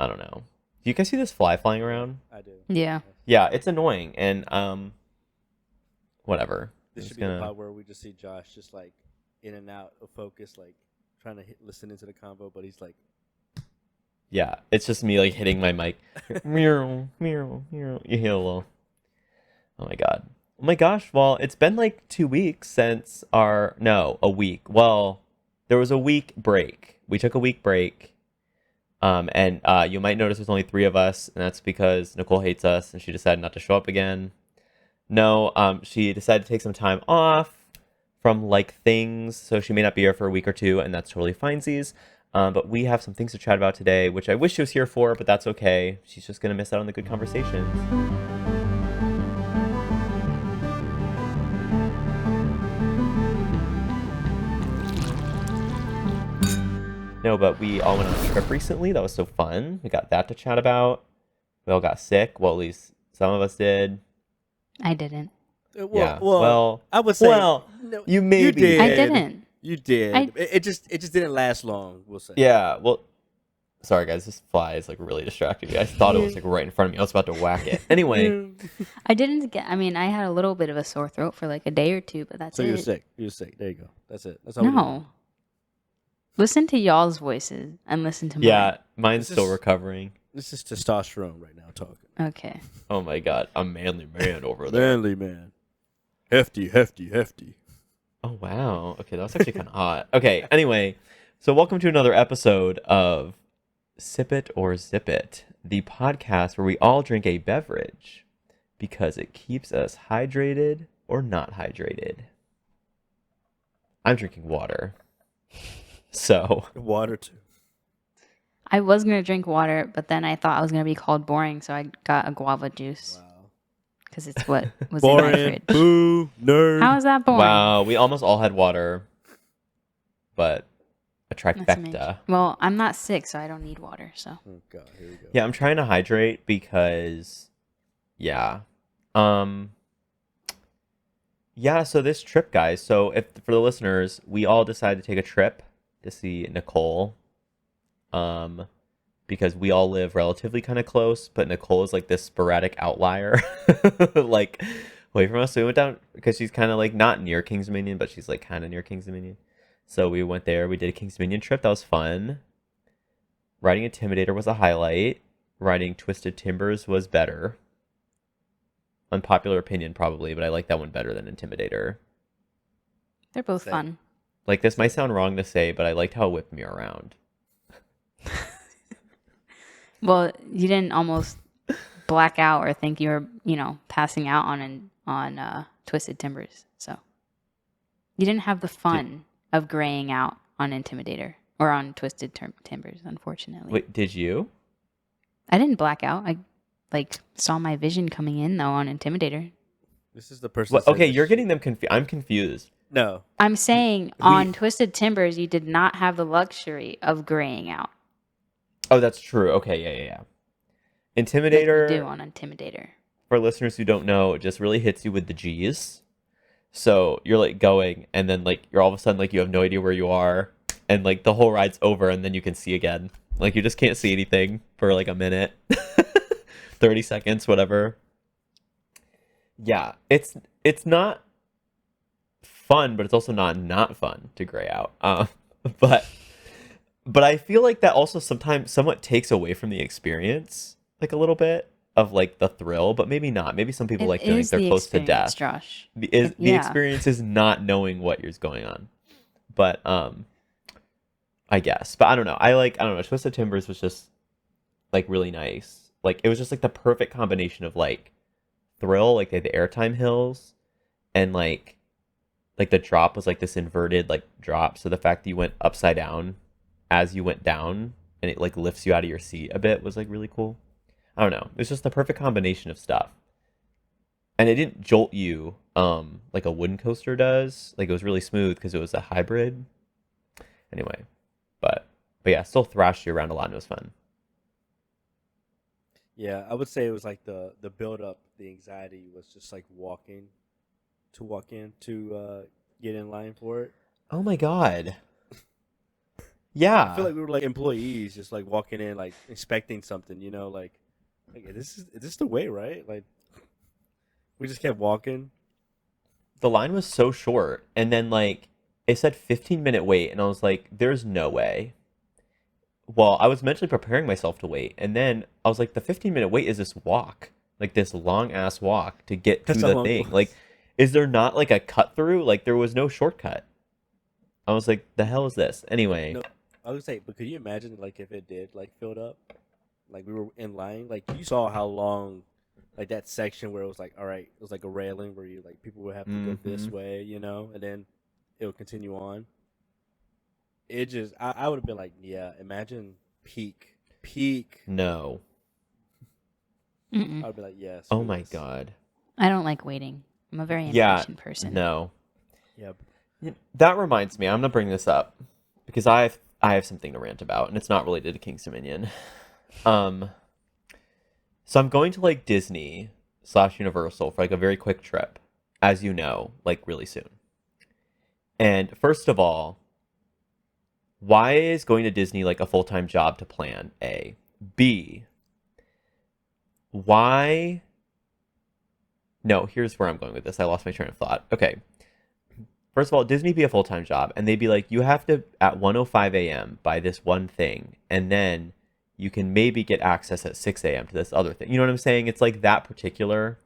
I don't know. Do you guys see this fly flying around? I do. Yeah. Yes. Yeah, it's annoying, and whatever. I'm This should just be the gonna. part where we just see Josh just like in and out of focus, like trying to listen into the convo, but he's like, Yeah, it's just me like hitting my mic. Meow, meow, meow. You hear a little. Oh my god. Oh my gosh. Well, it's been like 2 weeks since our no, a week. Well, there was a week break. We took a week break. And you might notice there's only three of us, and that's because Nicole hates us and she decided not to show up again. No, she decided to take some time off from like things, so she may not be here for a week or two, and that's totally finesies. But we have some things to chat about today, which I wish she was here for, but that's okay. She's just gonna miss out on the good conversations. No, but we all went on a trip recently. That was so fun. We got that to chat about. We all got sick. Well, at least some of us did. I didn't. Yeah. well, Well, I would say, well, no, you maybe. did. I didn't. You did. I It just didn't last long. We'll say. Yeah. Well, sorry guys. This fly is like really distracting me. I thought it was like right in front of me. I was about to whack it. Anyway. I didn't get. I mean, I had a little bit of a sore throat for like a day or two, but that's So it. you're sick. You're sick. There you go. That's it. That's all. we No. Listen to y'all's voices and listen to mine. Yeah. Mine's This still is- recovering. need. This is testosterone right now talking. Okay. Oh my god. A manly man over there. Manly man, hefty. Oh wow. Okay, that was actually kind of hot. Okay. Anyway, so welcome to another episode of Sip It or Zip It, the podcast where we all drink a beverage because it keeps us hydrated or not hydrated. I'm drinking water. So, Water too. I was gonna drink water, but then I thought I was gonna be called boring, so I got a guava juice Wow. because it's what was in my Boring. fridge. Boo. Nerd. How is that boring? wow, we almost all had water, but a That's amazing. trifecta. Well, I'm not sick, so I don't need water. So Oh God. Here we go. Yeah, I'm trying to hydrate because, yeah. Um, yeah, so this trip, guys. So if for the listeners, we all decided to take a trip to see Nicole. Because we all live relatively kind of close, but Nicole is like this sporadic outlier, like away from us. So we went down because she's kind of like not near Kings Dominion, but she's like kind of near Kings Dominion. So we went there. We did a Kings Dominion trip. That was fun. Riding Intimidator was a highlight. Riding Twisted Timbers was better. Unpopular opinion, probably, but I like that one better than Intimidator. they're both Same. fun. Like, this might sound wrong to say, but I liked how it whipped me around. Well, you didn't almost black out or think you were, passing out on Twisted Timbers. So you didn't have the fun of graying out on Intimidator or on Twisted Timbers, unfortunately. Wait, did you? I didn't black out. I saw my vision coming in though on Intimidator. This is the person. Well, that said okay, this you're shit. getting them confused. I'm confused. No. I'm saying on Twisted Timbers, you did not have the luxury of graying out. Oh, that's true. Okay, yeah. Like Intimidator, you do on Intimidator. for listeners who don't know, it just really hits you with the G's. So you're like going, and then like you're all of a sudden like you have no idea where you are, and like the whole ride's over, and then you can see again. Like you just can't see anything for like a minute, 30 seconds, whatever. Yeah, it's not fun, but it's also not fun to gray out. But I feel like that also sometimes somewhat takes away from the experience, like a little bit of like the thrill, but maybe not. Maybe some people like feeling like they're close to death. Josh. The Yeah. experience is not knowing what is going on. But I guess. But I don't know. I don't know. Twisted Timbers was just like really nice. Like it was just like the perfect combination of like thrill, like they had the airtime hills, and like the drop was like this inverted like drop. So the fact that you went upside down as you went down and it like lifts you out of your seat a bit was like really cool. I don't know. It was just the perfect combination of stuff. And it didn't jolt you like a wooden coaster does. Like it was really smooth because it was a hybrid. Anyway, but yeah, still thrashed you around a lot and it was fun. Yeah, I would say it was like the build up, the anxiety was just like walk in to get in line for it. Oh my god. I feel Yeah. like we were like employees, just like walking in, like expecting something. Like is this the way, right? Like we just kept walking. The line was so short, and then like it said 15-minute wait, and I was like, there's no way. Well, I was mentally preparing myself to wait, and then I was like, the 15-minute wait is this walk, like this long ass walk to get to That's how the long it thing. Like, was. is there not like a cut through? Like, there was no shortcut. I was like, the hell is this? Anyway, No, I would say, but could you imagine like if it did like filled up, like we were in line, like you saw how long, like that section where it was like, all right, it was like a railing where you like people would have to go this mm-hmm. way, and then it would continue on. It just, I would have been like, yeah, imagine peak. No. Mm-mm. I would be like, yes, Oh for my this. God. I don't like waiting. I'm a very Yeah. impatient person. No. Yep. That reminds me, I'm gonna bring this up because I have something to rant about, and it's not related to King's Dominion. Um, so I'm going to like Disney slash Universal for like a very quick trip, as you know, like really soon. And first of all, why is going to Disney like a full-time job to plan? A. B. Why? No, here's where I'm going with this. I lost my train of thought. Okay. First of all, Disney be a full-time job, and they'd be like, you have to at 1:05 a.m. buy this one thing, and then you can maybe get access at 6 a.m. to this other thing. You know what I'm saying? It's like that particular.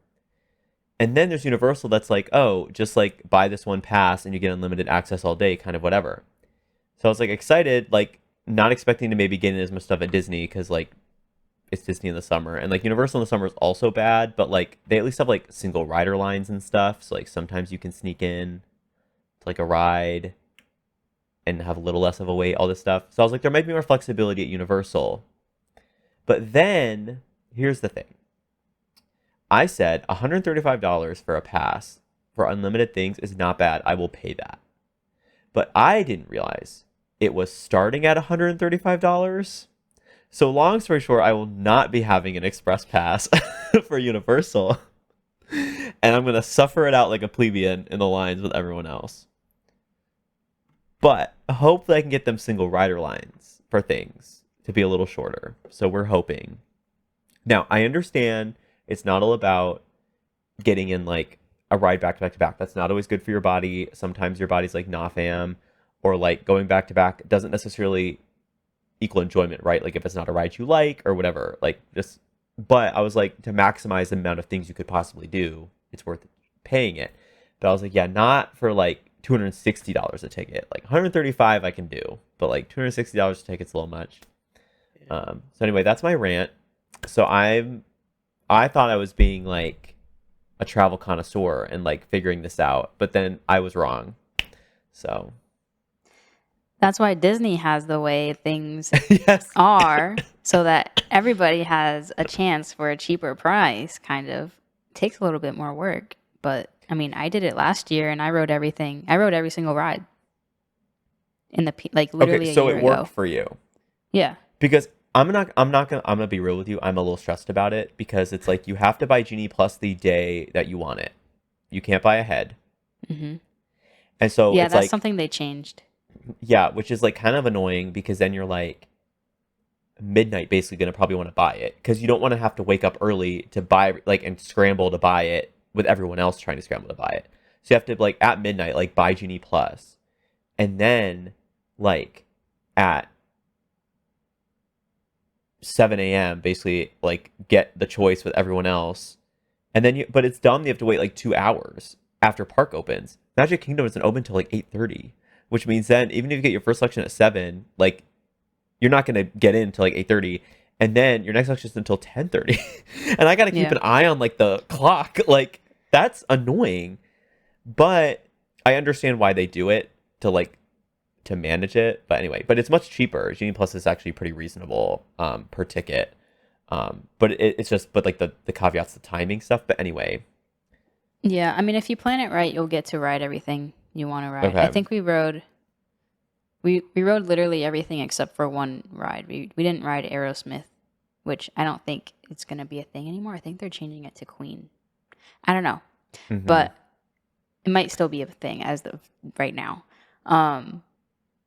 And then there's Universal that's like, oh, just like buy this one pass and you get unlimited access all day, kind of whatever. So I was like excited, like not expecting to maybe get in as much stuff at Disney because like it's Disney in the summer, and like Universal in the summer is also bad, but like they at least have like single rider lines and stuff. So like sometimes you can sneak in to like a ride and have a little less of a wait, all this stuff. So I was like, there might be more flexibility at Universal. But then here's the thing. I said $135 for a pass for unlimited things is not bad. I will pay that. But I didn't realize it was starting at $135. So long story short, I will not be having an express pass for Universal. And I'm going to suffer it out like a plebeian in the lines with everyone else. But hopefully I can get them single rider lines for things to be a little shorter. So we're hoping. Now, I understand it's not all about getting in like a ride back to back to back. That's not always good for your body. Sometimes your body's like, nah, fam. Or like going back to back doesn't necessarily equal enjoyment, right? Like if it's not a ride you like or whatever. Like just, but I was like, to maximize the amount of things you could possibly do, it's worth paying it. But I was like, yeah, not for like $260 a ticket. Like 135 I can do, but like $260 a ticket's a little much. Yeah. So anyway, that's my rant. So I thought I was being like a travel connoisseur and like figuring this out, but then I was wrong. So That's why Disney has the way things yes, are, so that everybody has a chance for a cheaper price. Kind of takes a little bit more work, but I mean, I did it last year and I rode everything. I rode every single ride in the like okay, literally a so year it worked ago. for you Yeah. because I'm gonna be real with you. I'm a little stressed about it because it's like you have to buy Genie Plus the day that you want it. You can't buy ahead, Hmm. and so Yeah, it's that's like something they changed. yeah, which is like kind of annoying because then you're like midnight basically gonna probably want to buy it because you don't want to have to wake up early to buy like and scramble to buy it with everyone else trying to scramble to buy it. So you have to like at midnight like buy Genie Plus, and then like at 7 a.m. basically like get the choice with everyone else, and then but it's dumb. You have to wait like 2 hours after park opens. Magic Kingdom isn't open till like 8:30, which means then even if you get your first selection at 7, like you're not gonna get in till like 8:30, and then your next selection is until 10:30, and I gotta keep Yeah. an eye on like the clock. Like that's annoying, but I understand why they do it to like to manage it. But anyway, but it's much cheaper. Genie Plus is actually pretty reasonable per ticket. But it's just but like the caveats, the timing stuff. But anyway, Yeah, I mean, if you plan it right, you'll get to ride everything you want to ride. I okay. think we rode literally everything except for one ride. We didn't ride Aerosmith, which I don't think it's gonna be a thing anymore. I think they're changing it to Queen. I don't know, Hmm. but it might still be a thing as of right now. Um,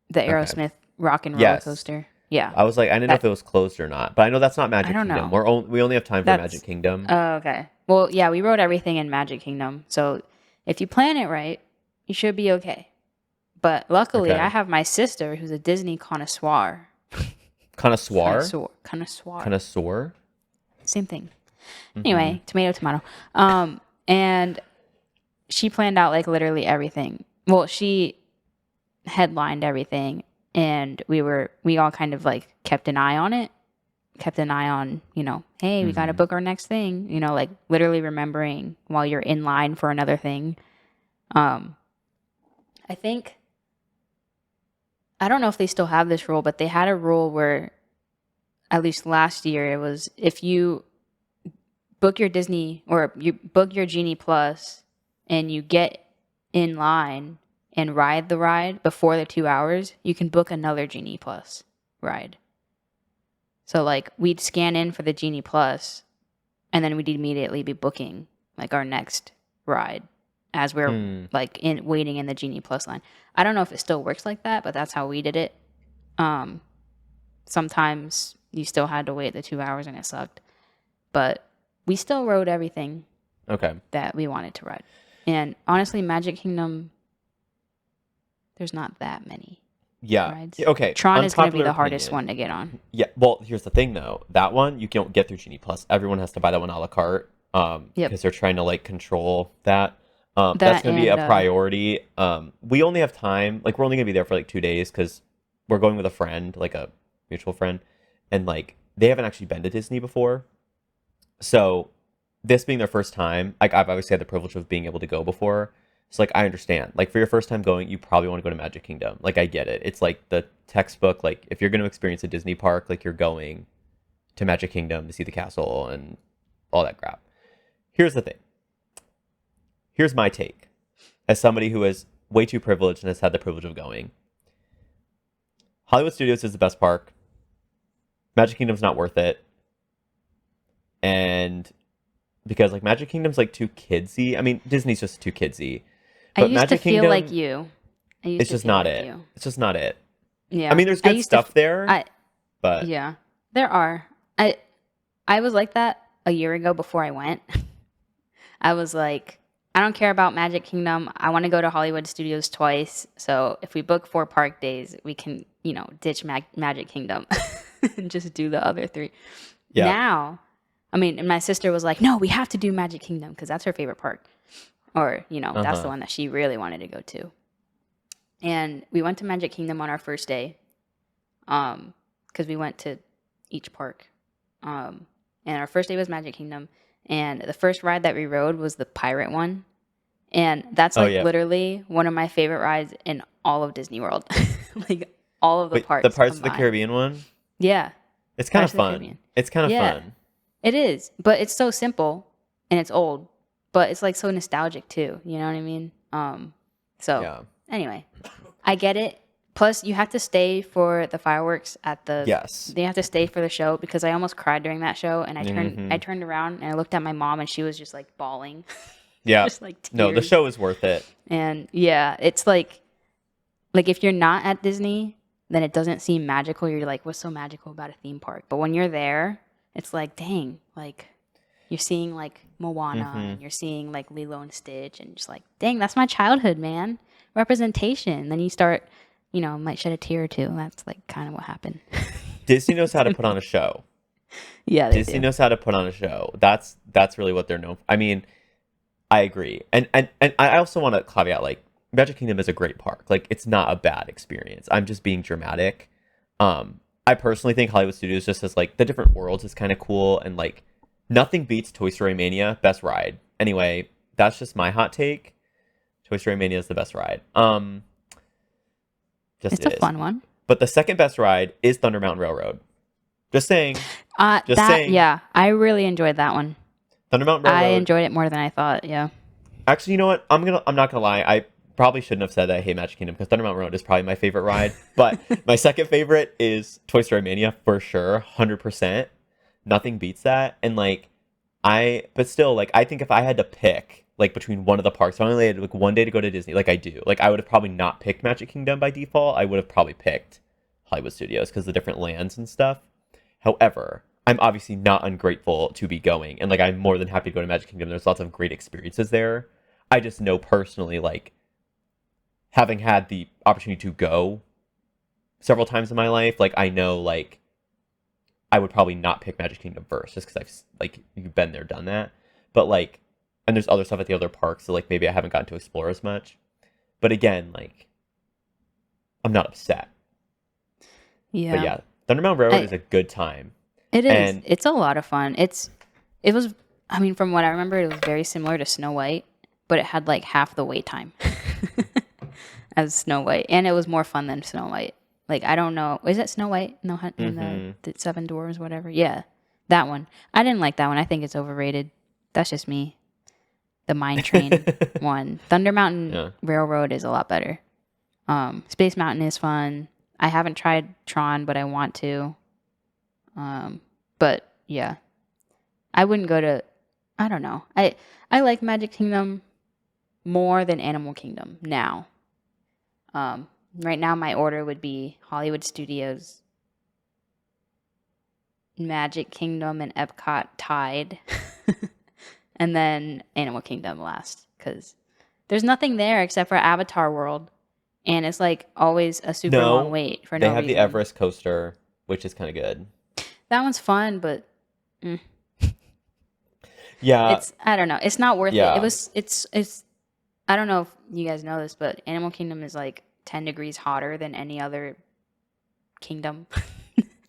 the Okay. Aerosmith Rock and Roller Yes. Coaster. Yeah. I was like, I didn't know That- if it was closed or not, but I know that's not Magic I don't Kingdom. know. We only have time for That's- Magic Kingdom. Oh, okay. Well, yeah, we rode everything in Magic Kingdom. So if you plan it right, you should be okay. But luckily, Okay. I have my sister who's a Disney connoisseur. Connoisseur? Connoisseur. Connoisseur? Same thing. Mhm. Anyway, tomato. And she planned out like literally everything. Well, she headlined everything, and we all kind of like kept an eye on it. Kept an eye on, hey, we got to Mhm. book our next thing. Like literally remembering while you're in line for another thing. I think, I don't know if they still have this rule, but they had a rule where, at least last year, it was if you book your Disney or you book your Genie Plus and you get in line and ride the ride before the 2 hours, you can book another Genie Plus ride. So like we'd scan in for the Genie Plus and then we'd immediately be booking like our next ride as we're like waiting in the Genie Plus line. I don't know if it still works like that, but that's how we did it. Sometimes you still had to wait the 2 hours and it sucked. But we still rode everything Okay. that we wanted to ride. And honestly, Magic Kingdom, there's not that many Yeah. rides. Okay. Tron is going to be unpopular the hardest opinion. one to get on. Yeah. Well, here's the thing though. That one you don't get through Genie Plus. Everyone has to buy that one a la carte. Yep. Because they're trying to like control that. That That's going to be a and, priority. We only have time. Like we're only going to be there for like 2 days because we're going with a friend, like a mutual friend, and like they haven't actually been to Disney before. So this being their first time, like I've obviously had the privilege of being able to go before. So like I understand. Like for your first time going, you probably want to go to Magic Kingdom. Like I get it. It's like the textbook. Like if you're going to experience a Disney park, like you're going to Magic Kingdom to see the castle and all that crap. Here's the thing. Here's my take as somebody who is way too privileged and has had the privilege of going. Hollywood Studios is the best park. Magic Kingdom's not worth it. And because like Magic Kingdom's like too kidsy. I mean, Disney's just too kidsy. I But used Magic to feel Kingdom, like you. it's just not it. It's just not it. Yeah. I mean, there's I good used to stuff there, but Yeah, there are. I was like that a year ago before I went. I was like, I don't care about Magic Kingdom. I want to go to Hollywood Studios twice. So if we book 4 park days, we can, ditch Magic Kingdom and just do the other 3. yeah. Now, I mean, and my sister was like, no, we have to do Magic Kingdom because that's her favorite park. Or, that's the one that she really wanted to go to. And we went to Magic Kingdom on our first day because we went to each park. And our first day was Magic Kingdom. And the first ride that we rode was the pirate one. And that's like literally one of my favorite rides in all of Disney World. Like all of the parts. The Pirates of the combined. Caribbean one? Yeah. It's kind of Pirates of the fun. Caribbean. It's kind of Yeah. fun. It is. But it's so simple and it's old. But it's like so nostalgic too. You know what I mean? So anyway, I get it. Plus, you have to stay for the fireworks at the. Yes. You have to stay for the show because I almost cried during that show, and I turned around and I looked at my mom, and she was just like bawling. Yeah. Just like tears. No, the show is worth it. And yeah, it's like if you're not at Disney, then it doesn't seem magical. You're like, what's so magical about a theme park? But when you're there, it's like, dang, like you're seeing like Moana, and you're seeing like Lilo and Stitch, and just like, dang, that's my childhood, man. Representation. Then you start. Might shed a tear or two. That's like kind of what happened. Disney knows how to put on a show. Yeah, Disney knows how to put on a show. That's really what they're known for. I mean, I agree. And I also want to caveat, like, Magic Kingdom is a great park. Like, it's not a bad experience. I'm just being dramatic. I personally think Hollywood Studios just has, like, the different worlds is kind of cool. And, like, nothing beats Toy Story Mania, best ride. Anyway, that's just my hot take. Toy Story Mania is the best ride. It's a fun one. But the second best ride is Thunder Mountain Railroad. Just saying. Saying. Yeah, I really enjoyed that one. Thunder Mountain Railroad. I enjoyed it more than I thought. Yeah. Actually, you know what? I'm not gonna lie. I probably shouldn't have said that I hate Magic Kingdom because Thunder Mountain Railroad is probably my favorite ride. But my second favorite is Toy Story Mania for sure, 100%. Nothing beats that. And but still, like, I think if I had to pick like between one of the parks, if I only had like one day to go to Disney, like I do, like I would have probably not picked Magic Kingdom by default. I would have probably picked Hollywood Studios because the different lands and stuff. However, I'm obviously not ungrateful to be going, and like I'm more than happy to go to Magic Kingdom. There's lots of great experiences there. I just know personally, like having had the opportunity to go several times in my life, like I know like I would probably not pick Magic Kingdom first just because I've like you've been there, done that. But like, and there's other stuff at the other parks, so like maybe I haven't gotten to explore as much. But again, like I'm not upset. Yeah. But yeah, Thunder Mountain Railroad is a good time. It is. And It's a lot of fun. It was, I mean, from what I remember, it was very similar to Snow White, but it had like half the wait time as Snow White, and it was more fun than Snow White. Like I don't know, is it Snow White? No, in the Seven Dwarfs, whatever. Yeah, that one. I didn't like that one. I think it's overrated. That's just me. The Mine Train one. Thunder Mountain Railroad is a lot better. Space Mountain is fun. I haven't tried Tron, but I want to. But yeah, I wouldn't go to. I don't know. I like Magic Kingdom more than Animal Kingdom now. Right now, my order would be Hollywood Studios, Magic Kingdom, and Epcot tied, and then Animal Kingdom last because there's nothing there except for Avatar World, and it's like always a super long wait for no reason. They have the Everest coaster, which is kind of good. That one's fun, but yeah, it's I don't know. It's not worth Yeah. it. It's. I don't know if you guys know this, but Animal Kingdom is like 10 degrees hotter than any other kingdom,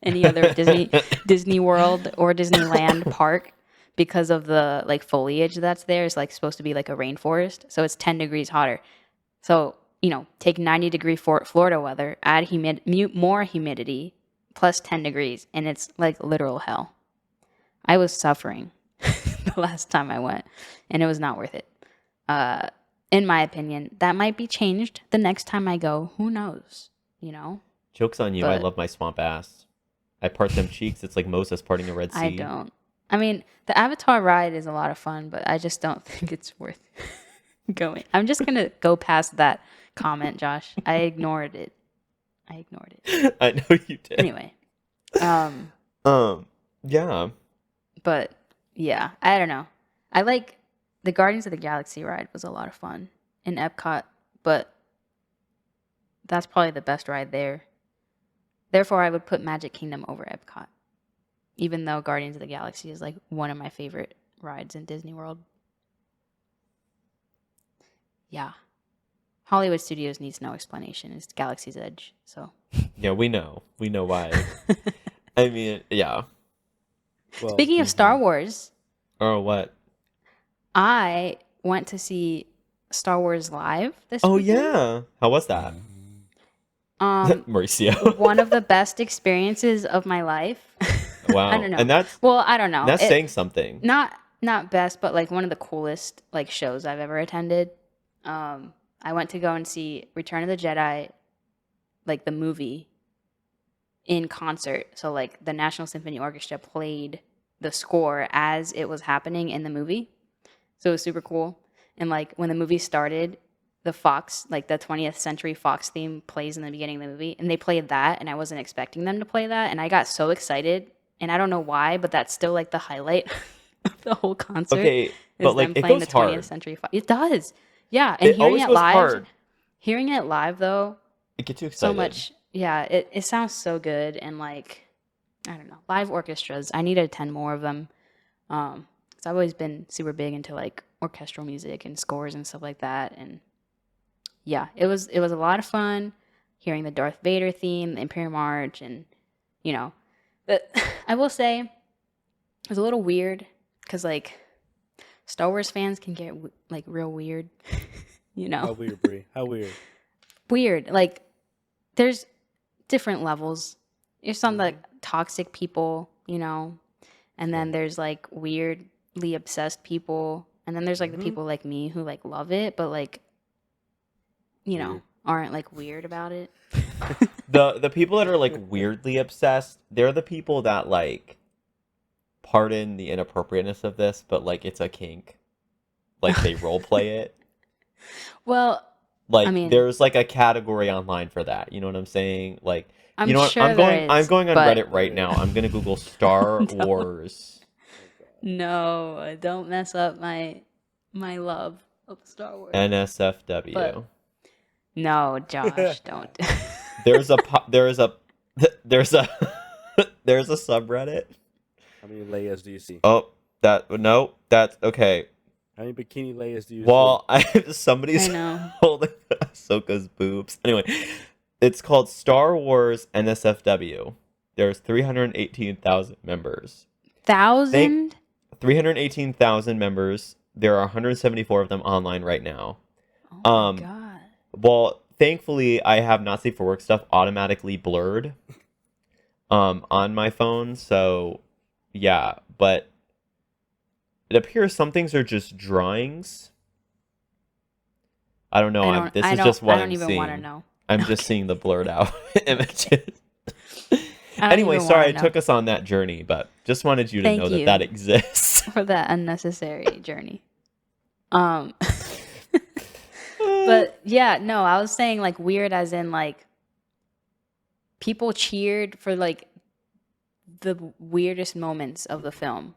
any other Disney World or Disneyland park because of the like foliage that's there. It's like supposed to be like a rainforest, so it's 10 degrees hotter. So take 90-degree Florida weather, add more humidity, plus 10 degrees, and it's like literal hell. I was suffering the last time I went, and it was not worth it. In my opinion, that might be changed the next time I go. Who knows? Joke's on you. I But- love my swamp ass. I part them cheeks. It's like Moses parting the Red Sea. I don't. I mean, the Avatar ride is a lot of fun, but I just don't think it's worth going. I'm just gonna go past that comment, Josh. I ignored it. I know you did. Anyway, Yeah. but yeah, I don't know. I like the Guardians of the Galaxy ride was a lot of fun in Epcot, but that's probably the best ride there. Therefore, I would put Magic Kingdom over Epcot, even though Guardians of the Galaxy is like one of my favorite rides in Disney World. Yeah. Hollywood Studios needs no explanation. It's Galaxy's Edge, so. Yeah, we know. We know why. I mean, yeah. Well, Speaking of Star Wars, Oh, what? I went to see Star Wars live this Oh, weekend. yeah. How was that? Mauricio. One of the best experiences of my life. Wow. I don't know. And that's I don't know. saying something. Not best, but like one of the coolest like shows I've ever attended. I went to go and see Return of the Jedi, like the movie, in concert. So like the National Symphony Orchestra played the score as it was happening in the movie. So it was super cool. And like when the movie started, the Fox, like the 20th Century Fox theme plays in the beginning of the movie, and they played that, and I wasn't expecting them to play that, and I got so excited, and I don't know why, but that's still like the highlight of the whole concert. Okay, but like it playing goes the 20th hard. Century Fox. It does. Yeah, and hearing it live though, It gets you excited. so much. Yeah, it sounds so good, and like I don't know, live orchestras. I need to attend more of them. Because I've always been super big into like orchestral music and scores and stuff like that. And yeah, it was a lot of fun hearing the Darth Vader theme, the Imperial March, and but I will say it was a little weird because like Star Wars fans can get like real weird, How weird, Brie? How weird? Weird. Like there's different levels. There's some like toxic people, and then there's like weirdly obsessed people, and then there's like the people like me who like love it, but like Weird. aren't like weird about it. The people that are like weirdly obsessed, they're the people that like pardon the inappropriateness of this, but like it's a kink. Like they role play it. Well, Like I mean- there's like a category online for that. You know what I'm saying? Like I'm You know what? sure I'm there going. I'm is, going on but Reddit right now. I'm gonna Google Star No. Wars no, don't mess up my love of Star Wars. NSFW. But no, Josh, don't. There's a there's a there's a there's a subreddit. How many Leias do you see? Oh, no, that's okay. How many bikini Leias do you Well, somebody's I know. holding Ahsoka's boobs. Anyway, it's called Star Wars NSFW. There's 318,000 members. 1,000? 318,000 members. There are 174 of them online right now. Oh my Um, god. Well, thankfully, I have not safe for work stuff automatically blurred on my phone. So, yeah, but it appears some things are just drawings. I don't know. This is just what I don't I'm even want to seeing. know. I'm just seeing the blurred out images. I don't Anyway, even sorry I wanna know. took us on that journey, but just wanted you to Thank know that you. that exists. For that unnecessary journey. But yeah, no, I was saying like weird as in like people cheered for like the weirdest moments of the film.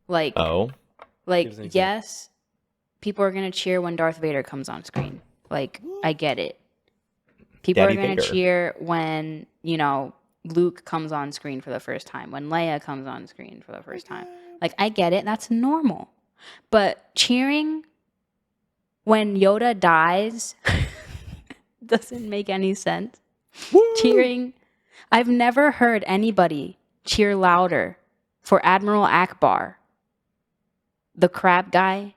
Like Oh, Give us an like example. yes, people are going to cheer when Darth Vader comes on screen. Like I get it. People Daddy are going to Vader. cheer when, you know, Luke comes on screen for the first time, when Leia comes on screen for the first time. Like I get it, that's normal. But cheering when Yoda dies doesn't make any sense. Cheering, I've never heard anybody cheer louder for Admiral Akbar, the crab guy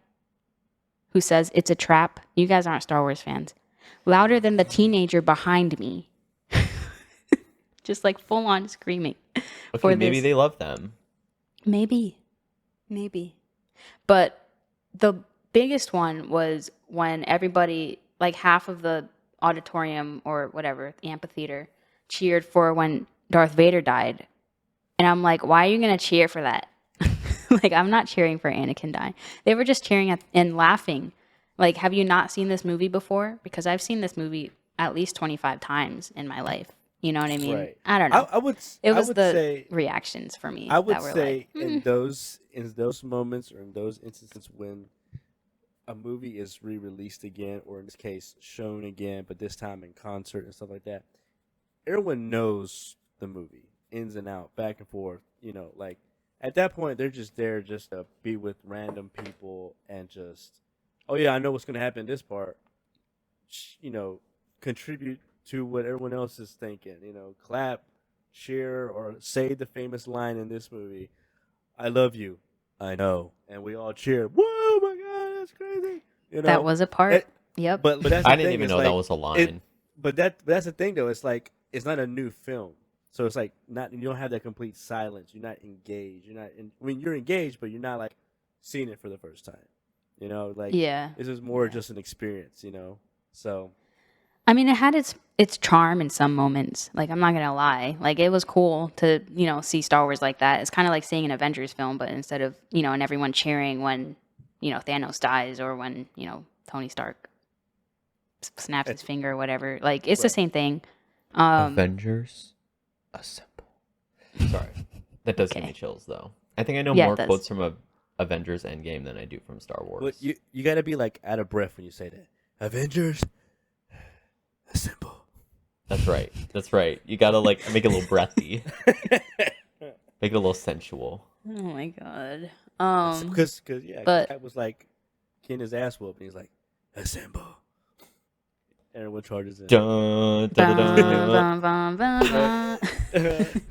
who says it's a trap. You guys aren't Star Wars fans. Louder than the teenager behind me. Just like full on screaming. okay, maybe they love them. Maybe. But the biggest one was when everybody, like half of the auditorium or whatever, the amphitheater, cheered for when Darth Vader died. And I'm like, why are you going to cheer for that? Like, I'm not cheering for Anakin dying. They were just cheering and laughing. Like, have you not seen this movie before? Because I've seen this movie at least 25 times in my life. You know what I mean? Right. I don't know. I would. It I was would the say. reactions for me I would that were say like, in those moments or in those instances when a movie is re-released again, or in this case shown again, but this time in concert and stuff like that, everyone knows the movie ins and out, back and forth. You know, like at that point they're just there just to be with random people and just, oh yeah, I know what's going to happen in this part. You know, contribute to what everyone else is thinking. You know, clap, cheer, or say the famous line in this movie, "I love you, I know," and we all cheer. Whoa, my God, that's crazy. You know, that was a part. it- Yep. but that's I the didn't thing, even it's know like, that was a line. But that's the thing though. It's like it's not a new film, so it's like not, you don't have that complete silence. You're not engaged. You're not. I mean, you're engaged, but you're not like seeing it for the first time. You know, like Yeah. this is more just an experience. You know, so I mean, it had its charm in some moments. Like, I'm not gonna lie. Like, it was cool to, you know, see Star Wars like that. It's kind of like seeing an Avengers film, but instead of, you know, and everyone cheering when, you know, Thanos dies or when, you know, Tony Stark snaps his finger or whatever. Like, it's the Right. same thing. Avengers Assemble. Sorry. That does give Okay. me chills, though. I think I know Yeah, it more does. quotes from Avengers Endgame than I do from Star Wars. but you got to be like out of breath when you say that. Avengers Assemble. That's right. That's right. You gotta, like, make it a little breathy. Make it a little sensual. Oh my god. Because yeah, but- that was like getting his ass whooped, and he's like, "Assemble." Everyone charges in. Dun, dun, dun, dun, Bum, bum, bum,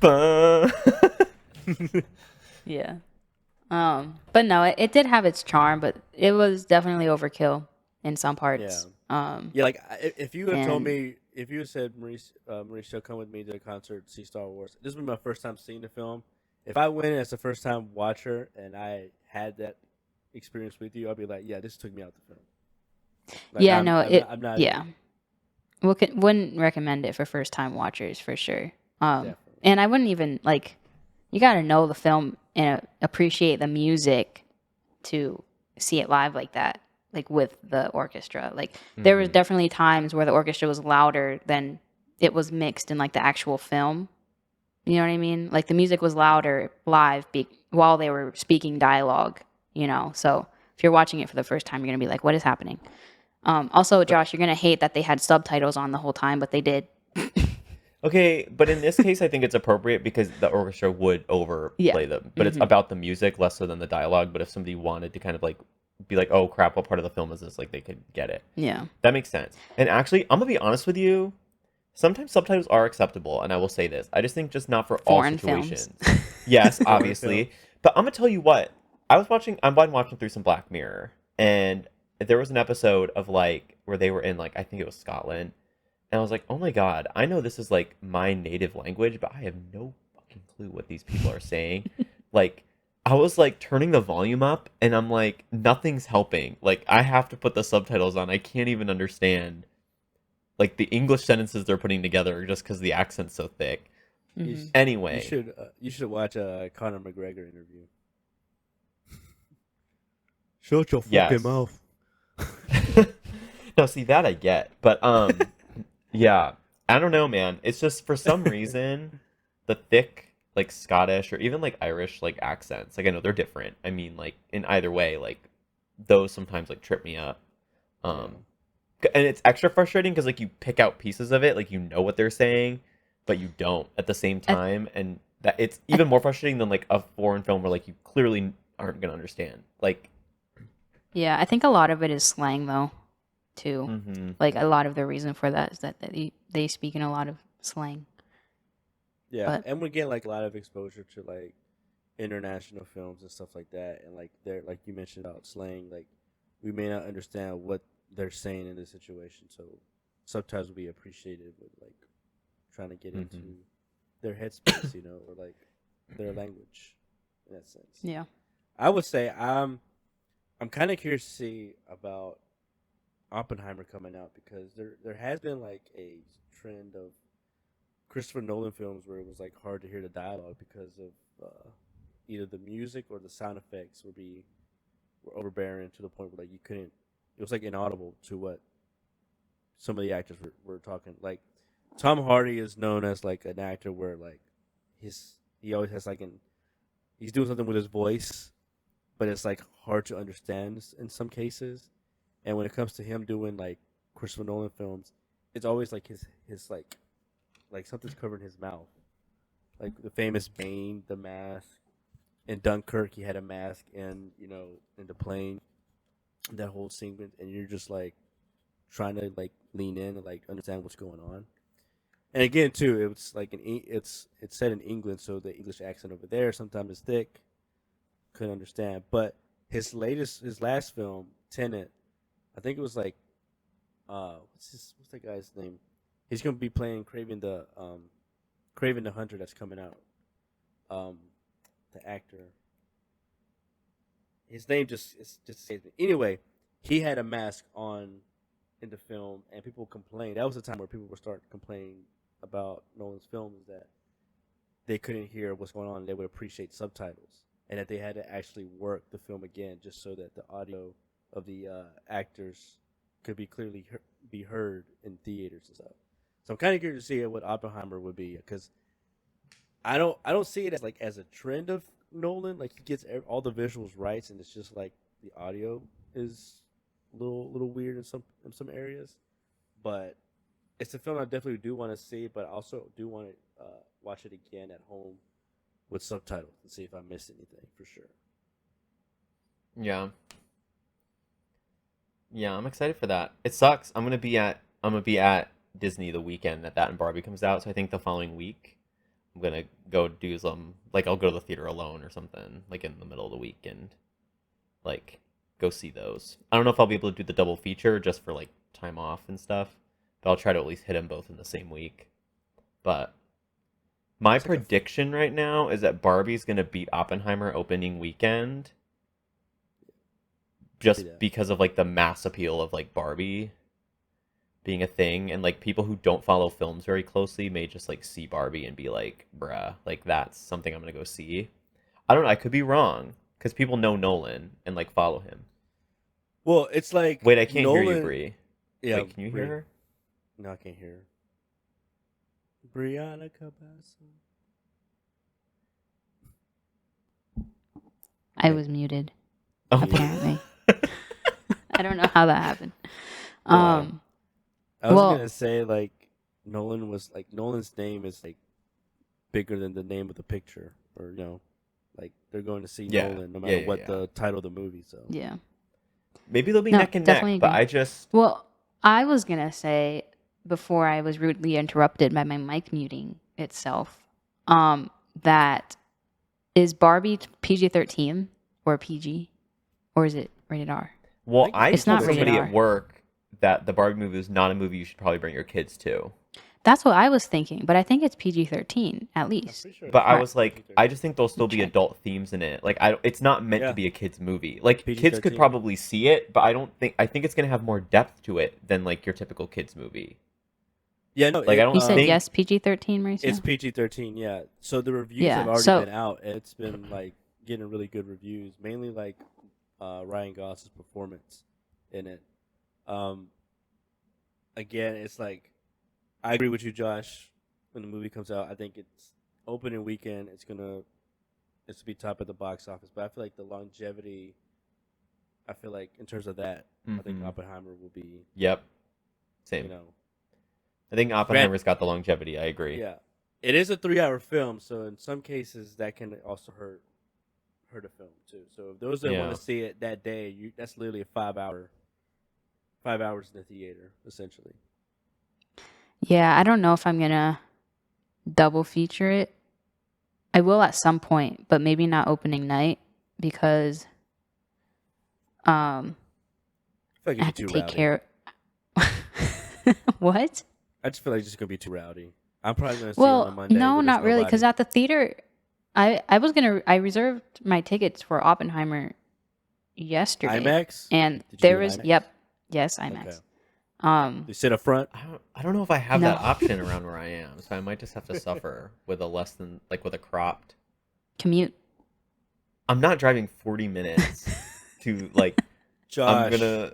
bum. bun. Yeah. But no, it did have its charm, but it was definitely overkill in some parts. Yeah, like if you had told And- me, if you had said, Mauricio, come with me to the concert, see Star Wars. This would be my first time seeing the film. If I went as a first time watcher and I had that experience with you, I'd be like, yeah, this took me out the film. Like, Yeah, I'm- no, I'm not yeah. even- Wouldn't recommend it for first time watchers for sure. Definitely. And I wouldn't even like. You got to know the film and appreciate the music to see it live like that, like with the orchestra. Like there was definitely times where the orchestra was louder than it was mixed in like the actual film. You know what I mean? Like the music was louder live while they were speaking dialogue, you know? So if you're watching it for the first time, you're going to be like, what is happening? Also, Josh, you're going to hate that they had subtitles on the whole time, but they did. Okay, but in this case, I think it's appropriate because the orchestra would Yeah. overplay them. But it's about the music less so than the dialogue. But if somebody wanted to kind of like be like, oh crap, what part of the film is this? Like they could get it. Yeah. That makes sense. And actually, I'm gonna be honest with you. Sometimes subtitles are acceptable, and I will say this. I just think just not for Foreign all situations. films. Yes, obviously. But I'm gonna tell you what. I've been watching through some Black Mirror, and there was an episode of like where they were in like I think it was Scotland, and I was like, oh my god, I know this is like my native language, but I have no fucking clue what these people are saying. Like, I was like turning the volume up, and I'm like, nothing's helping. Like, I have to put the subtitles on. I can't even understand like the English sentences they're putting together just because the accent's so thick. Anyway, you should watch a Conor McGregor interview. Shut your fucking mouth. No, see that I get, but yeah, I don't know, man. It's just for some reason the thick like Scottish or even like Irish like accents. Like I know they're different. I mean, like in either way, like those sometimes like trip me up. And it's extra frustrating because like you pick out pieces of it, like you know what they're saying, but you don't at the same time, and that it's even more frustrating than like a foreign film where like you clearly aren't gonna understand. Like, yeah, I think a lot of it is slang though, too. mm-hmm. Like a lot of the reason for that is that they speak in a lot of slang. Yeah, But- and we get like a lot of exposure to like international films and stuff like that, and like they're like you mentioned about slang, like we may not understand what they're saying in this situation, so subtitles will be appreciated with like trying to get into their headspace, you know, or like their language in that sense. Yeah. I would say I'm kind of curious to see about Oppenheimer coming out because there has been like a trend of Christopher Nolan films where it was like hard to hear the dialogue because of either the music or the sound effects were overbearing to the point where like you couldn't. It was like inaudible to what some of the actors were talking. Like Tom Hardy is known as like an actor where like he always has like he's doing something with his voice, but it's like hard to understand in some cases. And when it comes to him doing like Christopher Nolan films, it's always like his like something's covering his mouth, like the famous Bane, the mask. In Dunkirk, he had a mask, in the plane. That whole sequence, and you're just like trying to like lean in and like understand what's going on. And again, too, it was like it's set in England, so the English accent over there sometimes is thick. Couldn't understand, but his last film, Tenet, I think it was like, what's that guy's name? He's gonna be playing Craven the Hunter that's coming out. The actor. His name just escapes me. Anyway, he had a mask on in the film, and people complained. That was the time where people would start complaining about Nolan's films that they couldn't hear what's going on. They would appreciate subtitles, and that they had to actually work the film again just so that the audio of the actors could be clearly be heard in theaters and stuff. So I'm kind of curious to see what Oppenheimer would be because I don't see it as a trend of Nolan. Like he gets all the visuals right, and it's just like the audio is a little weird in some areas. But it's a film I definitely do want to see, but I also do want to watch it again at home with subtitles and see if I missed anything for sure. Yeah. Yeah, I'm excited for that. It sucks. I'm gonna be at Disney the weekend that and Barbie comes out, so I think the following week I'm gonna go do some like I'll go to the theater alone or something, like in the middle of the week and like go see those. I don't know if I'll be able to do the double feature just for like time off and stuff, but I'll try to at least hit them both in the same week. But my prediction right now is that Barbie's gonna beat Oppenheimer opening weekend just because of like the mass appeal of like Barbie being a thing, and like people who don't follow films very closely may just like see Barbie and be like, bruh, like that's something I'm gonna go see. I don't know, I could be wrong because people know Nolan and like follow him. Well, it's like wait, I can't Nolan, hear you, Bree. Yeah, wait, can you hear her? No, I can't hear her. Brianna Cabasso. I was muted, Oh. apparently. I don't know how that happened. Wow. I was Well- gonna say like Nolan's name is like bigger than the name of the picture, or like they're going to see Yeah. Nolan no matter Yeah, what yeah. the title of the movie. So Yeah. Maybe they'll be No, neck and definitely neck, but agree. I just Well, I was going to say, before I was rudely interrupted by my mic muting itself, that is Barbie PG-13 or PG? Or is it rated R? well, I It's told not rated somebody R. at work that the Barbie movie is not a movie you should probably bring your kids to. That's what I was thinking, but I think it's PG-13 at I'm least. pretty sure. But I Right. was like, I just think there'll still be Check. adult themes in it. Like, it's not meant Yeah. to be a kids movie. Like, kids could PG-13. probably see it, but I think it's gonna have more depth to it than like your typical kids movie. Yeah, no. Like, I don't You said think- yes, PG-13, Mauricio? It's PG-13. Yeah. So the reviews Yeah, have already so- been out. And it's been like getting really good reviews, mainly like Ryan Gosling's performance in it. Again, it's like I agree with you, Josh. When the movie comes out, I think it's opening weekend. It's to be top at the box office. But I feel like the longevity. I feel like in terms of that, I think Mhm. Oppenheimer will be. Yep. Same. You know, I think Oppenheimer's got the longevity. I agree. yeah, it is a 3-hour film, so in some cases that can also hurt a film too. So if those that Yeah. want to see it that day, that's literally a 5 hours in the theater, essentially. Yeah, I don't know if I'm going to double feature it. I will at some point, but maybe not opening night because I feel like I it'd have be to too take rowdy. care. What? I just feel like it's just gonna be too rowdy. I'm probably gonna see it on a Well, Monday. no, where there's not really, because nobody. at the theater, I reserved my tickets for Oppenheimer yesterday, IMAX. and Did you there do was IMAX? yes, IMAX. Okay. Um, They sit up front. I don't know if I have No. that option around where I am, so I might just have to suffer with a less than with a cropped. commute. I'm not driving 40 minutes to like. Josh. I'm gonna.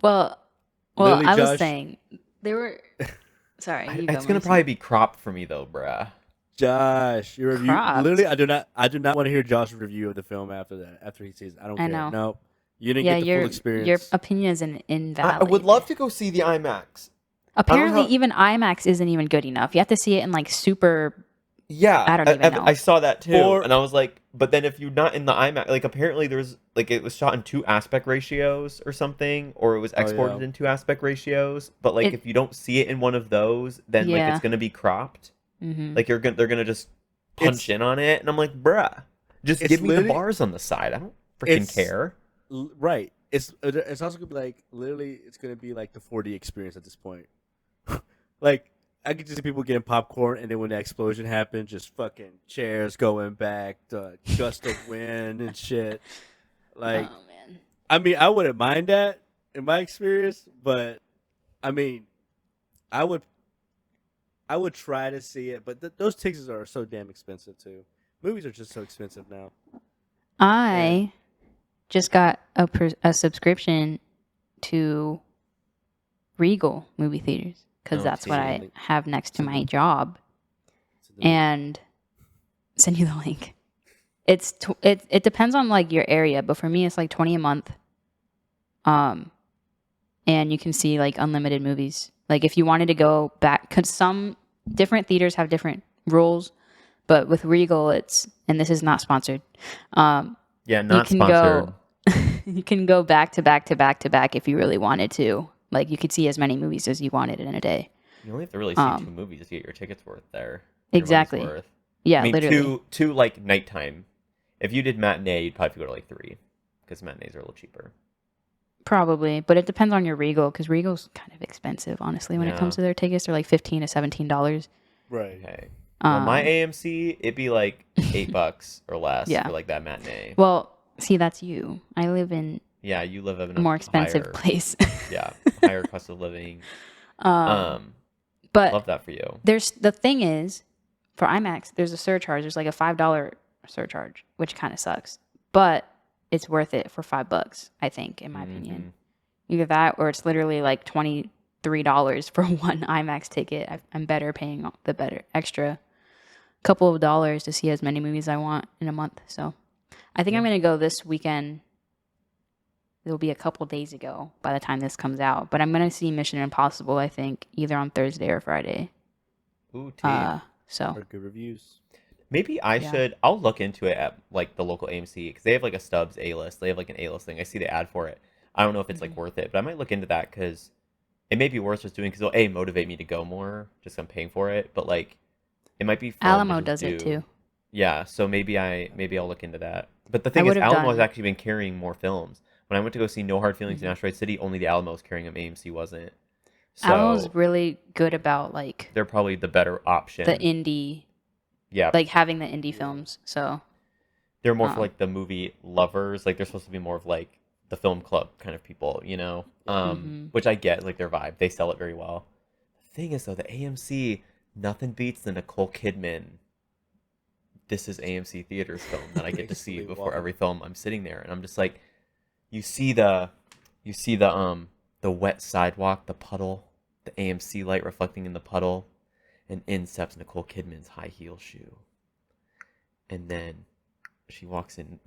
Well, Literally, I was Josh- saying there were. Sorry, you go, It's gonna Mauricio. probably be cropped for me though, bruh. Josh, your review. Cropped. Literally, I do not want to hear Josh's review of the film after that. After he sees it, I don't I care. know. No, you didn't Yeah, get the full experience. your opinion is invalid. I would love to go see the IMAX. Apparently, how- even IMAX isn't even good enough. You have to see it in like super. Yeah, I don't even know. I saw that too, For- and I was like, but then if you're not in the IMAX, like apparently there's like it was shot in 2 aspect ratios or something, or it was exported yeah. in 2 aspect ratios. But like It- if you don't see it in one of those, then like Yeah. it's gonna be cropped. Mhm. Like they're gonna just punch in on it, and I'm like, bruh, just it's give me the literally- bars on the side. I don't freaking It's- care. Right. It's also gonna be like literally. It's gonna be like the 4D experience at this point. Like I could just see people getting popcorn, and then when the explosion happened, just fucking chairs going back, the gust of wind and shit. Like, oh man. I mean, I wouldn't mind that in my experience, but I mean, I would try to see it, but those tickets are so damn expensive too. Movies are just so expensive now. I just got a subscription to Regal movie theaters because Oh, that's what I see. have next to See. my job, It's in the- and send you the link. It depends on like your area, but for me it's like 20 a month. And you can see like unlimited movies. Like if you wanted to go back, because some different theaters have different rules, but with Regal and this is not sponsored. Yeah, not you can sponsored. go you can go back to back to back to back if you really wanted to. Like you could see as many movies as you wanted in a day. You only have to really see 2 movies to get your tickets worth there. Your money's Exactly. worth. Yeah, I mean, literally. two like nighttime. If you did matinee, you'd probably go to like 3 because matinees are a little cheaper. Probably, but it depends on your Regal because Regal's kind of expensive, honestly. When it comes Yeah. to their tickets, they're like $15 to $17. Right. Okay. Well, my Um, AMC, it'd be like $8 or less Yeah. for like that matinee. Well, see, that's you. I live in Yeah, you live in a more expensive higher, place. Yeah, higher cost of living. But Love that for you. there's the thing is, for IMAX, there's a surcharge. There's like a $5 surcharge, which kind of sucks. But it's worth it for $5, I think, in my opinion. Either that or it's literally like 20 $3 for one IMAX ticket. I'm better paying the extra couple of dollars to see as many movies I want in a month. So I think I'm going to go this weekend. It'll be a couple days ago by the time this comes out. But I'm going to see Mission Impossible, I think, either on Thursday or Friday. Ooh, tea. So Heard good reviews. Maybe I'll look into it at like the local AMC because they have like a Stubbs A-list. They have like an A-list thing. I see the ad for it. I don't know if it's like worth it, but I might look into that because it may be worth just doing because it'll motivate me to go more just 'cause I'm paying for it. But like it might be fun to Alamo just does it too. Yeah, so maybe I'll look into that. But the thing is, Alamo has actually been carrying more films. When I went to go see No Hard Feelings in Asteroid City, only the Alamo was carrying them. AMC wasn't. So Alamo's really good about like they're probably the better option. the indie, yeah, like having the indie films. So they're more for like the movie lovers. Like they're supposed to be more of like the film club kind of people, you know. Which I get, like their vibe. They sell it very well. The thing is though, the AMC, nothing beats the Nicole Kidman This Is AMC Theaters film that I get to see before every film. I'm sitting there and I'm just like, you see the wet sidewalk, the puddle, the AMC light reflecting in the puddle, and in steps Nicole Kidman's high heel shoe. And then she walks in.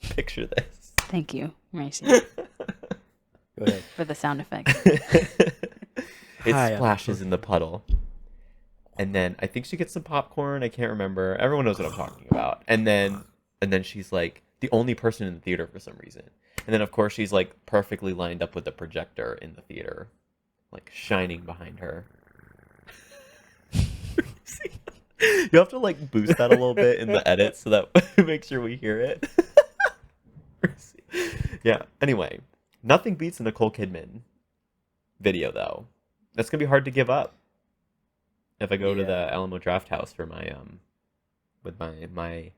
Picture this. Thank you, Mauricio. Go ahead. For the sound effect. It splashes in the puddle. And then I think she gets some popcorn. I can't remember. Everyone knows what I'm talking about. And then she's like the only person in the theater for some reason. And then of course she's like perfectly lined up with the projector in the theater, like shining behind her. You have to like boost that a little bit in the edit so that make sure we hear it. Yeah. Anyway, nothing beats a Nicole Kidman video though. That's gonna be hard to give up if I go to the Alamo Draft House for my with my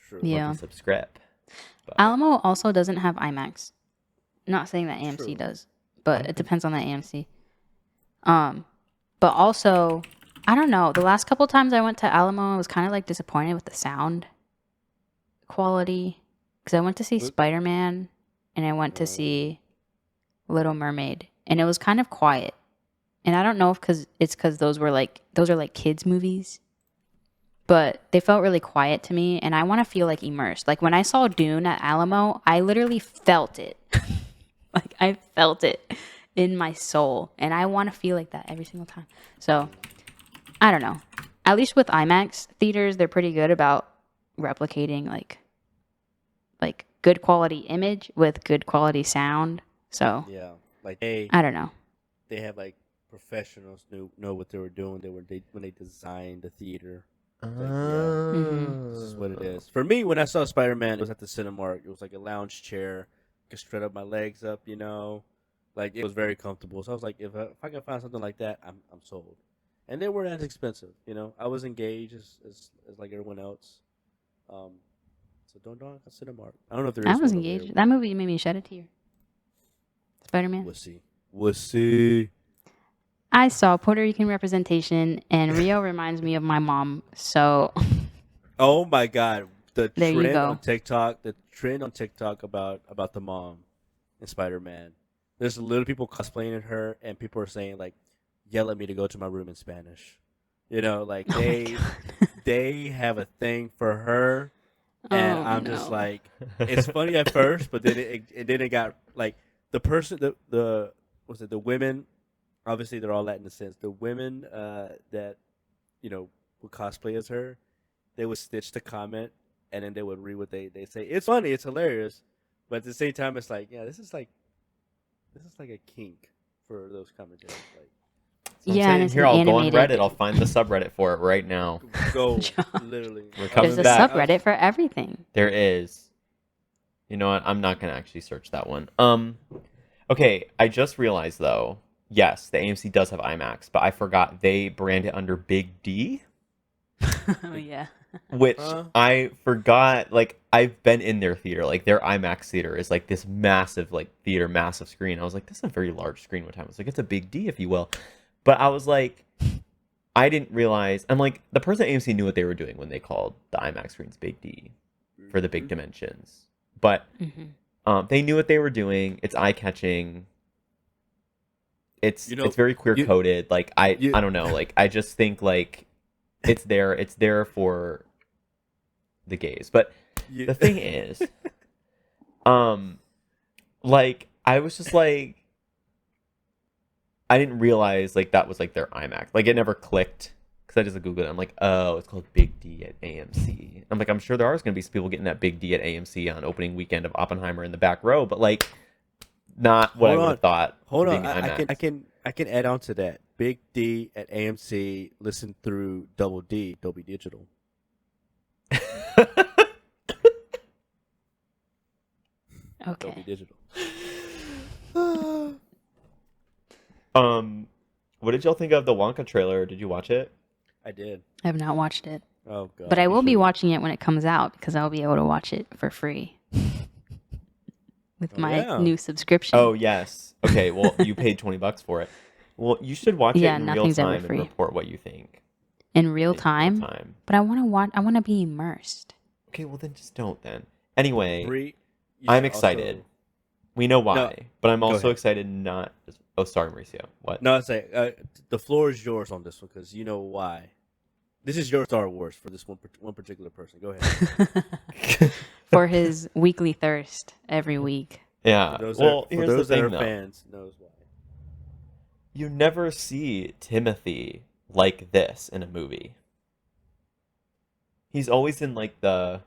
subscribe. But Alamo also doesn't have IMAX. Not saying that AMC does, but it depends on the AMC. But also, I don't know. The last couple times I went to Alamo, I was kind of like disappointed with the sound quality because I went to see Spider-Man and I went to see Little Mermaid, and it was kind of quiet. And I don't know if it's because those are like kids movies, but they felt really quiet to me, and I want to feel like immersed. Like when I saw Dune at Alamo, I literally felt it. Like I felt it in my soul, and I want to feel like that every single time. So I don't know. At least with IMAX theaters, they're pretty good about replicating like good quality image with good quality sound. So yeah, like I don't know. They have like professionals know what they were doing. When they designed the theater. This is what it is. For me, when I saw Spider-Man, it was at the Cinemark. It was like a lounge chair. I could straight up my legs up, you know. Like it was very comfortable. So I was like, if I can find something like that, I'm sold. And they weren't as expensive, you know. I was engaged as like everyone else. So don't knock on Cinemark. I don't know if there is. I was engaged. That movie made me shed a tear. Spider-Man. We'll see. I saw Puerto Rican representation, and Rio reminds me of my mom. So, oh my God, the there you trend go. on TikTok about the mom in Spider-Man. There's little people cosplaying her, and people are saying like, "Yell at me to go to my room in Spanish." You know, like they have a thing for her, and I'm just like, it's funny at first, but then it got like the person the women. Obviously, they're all Latin descent. The women that, you know, would cosplay as her, they would stitch the comment, and then they would read what they say. It's funny, it's hilarious, but at the same time, it's like, yeah, this is like a kink for those commentators. Like, yeah, and it's here, I'll animated. go on Reddit. I'll find the subreddit for it right now. Go, literally. We're coming There's a back. subreddit for everything. There is. You know what? I'm not gonna actually search that one. Okay, I just realized though. Yes, the AMC does have IMAX, but I forgot they brand it under Big D. Oh yeah. Which I forgot. Like I've been in their theater. Like their IMAX theater is like this massive like theater, massive screen. I was like, this is a very large screen one time. I was like, it's a Big D, if you will. But I was like, I didn't realize. I'm like, the person at AMC knew what they were doing when they called the IMAX screens Big D for the big dimensions. But they knew what they were doing. It's eye catching. it's You know, it's very queer you coded. Like I you I don't know. Like I just think like it's there for the gays. But you. the thing is, um, like I was just like I didn't realize like that was like their IMAX. Like it never clicked because I just googled it. I'm like, oh, it's called Big D at AMC. I'm like, I'm sure there are going to be some people getting that Big D at AMC on opening weekend of Oppenheimer in the back row, but like not what I Hold would on, have thought for hold on. being an IMAX. I can add on to that. Big D at AMC. Listen through Double D, Dolby Digital. Dolby Okay. Digital. um, what did y'all think of the Wonka trailer? Did you watch it? I did. I have not watched it, Oh but God, I you will be should. watching it when it comes out because I'll be able to watch it for free with Oh my yeah. new subscription. Oh yes. Okay. Well, you paid $20 for it. Well, you should watch it Yeah, in real nothing's ever time and free report what you think in real in real time. time. But I want to watch. I want to be immersed. Okay. Well, then just don't then. Anyway, Bree, you I'm should excited. also. We know No, why, but I'm go also ahead. excited not. Oh, sorry, Mauricio. What? No, I say the floor is yours on this one because you know why. This is your Star Wars for this one particular person. Go ahead. For his weekly thirst every week. Yeah. Well, For here's the those that thing are though. fans, knows why. You never see Timothy like this in a movie. He's always in like the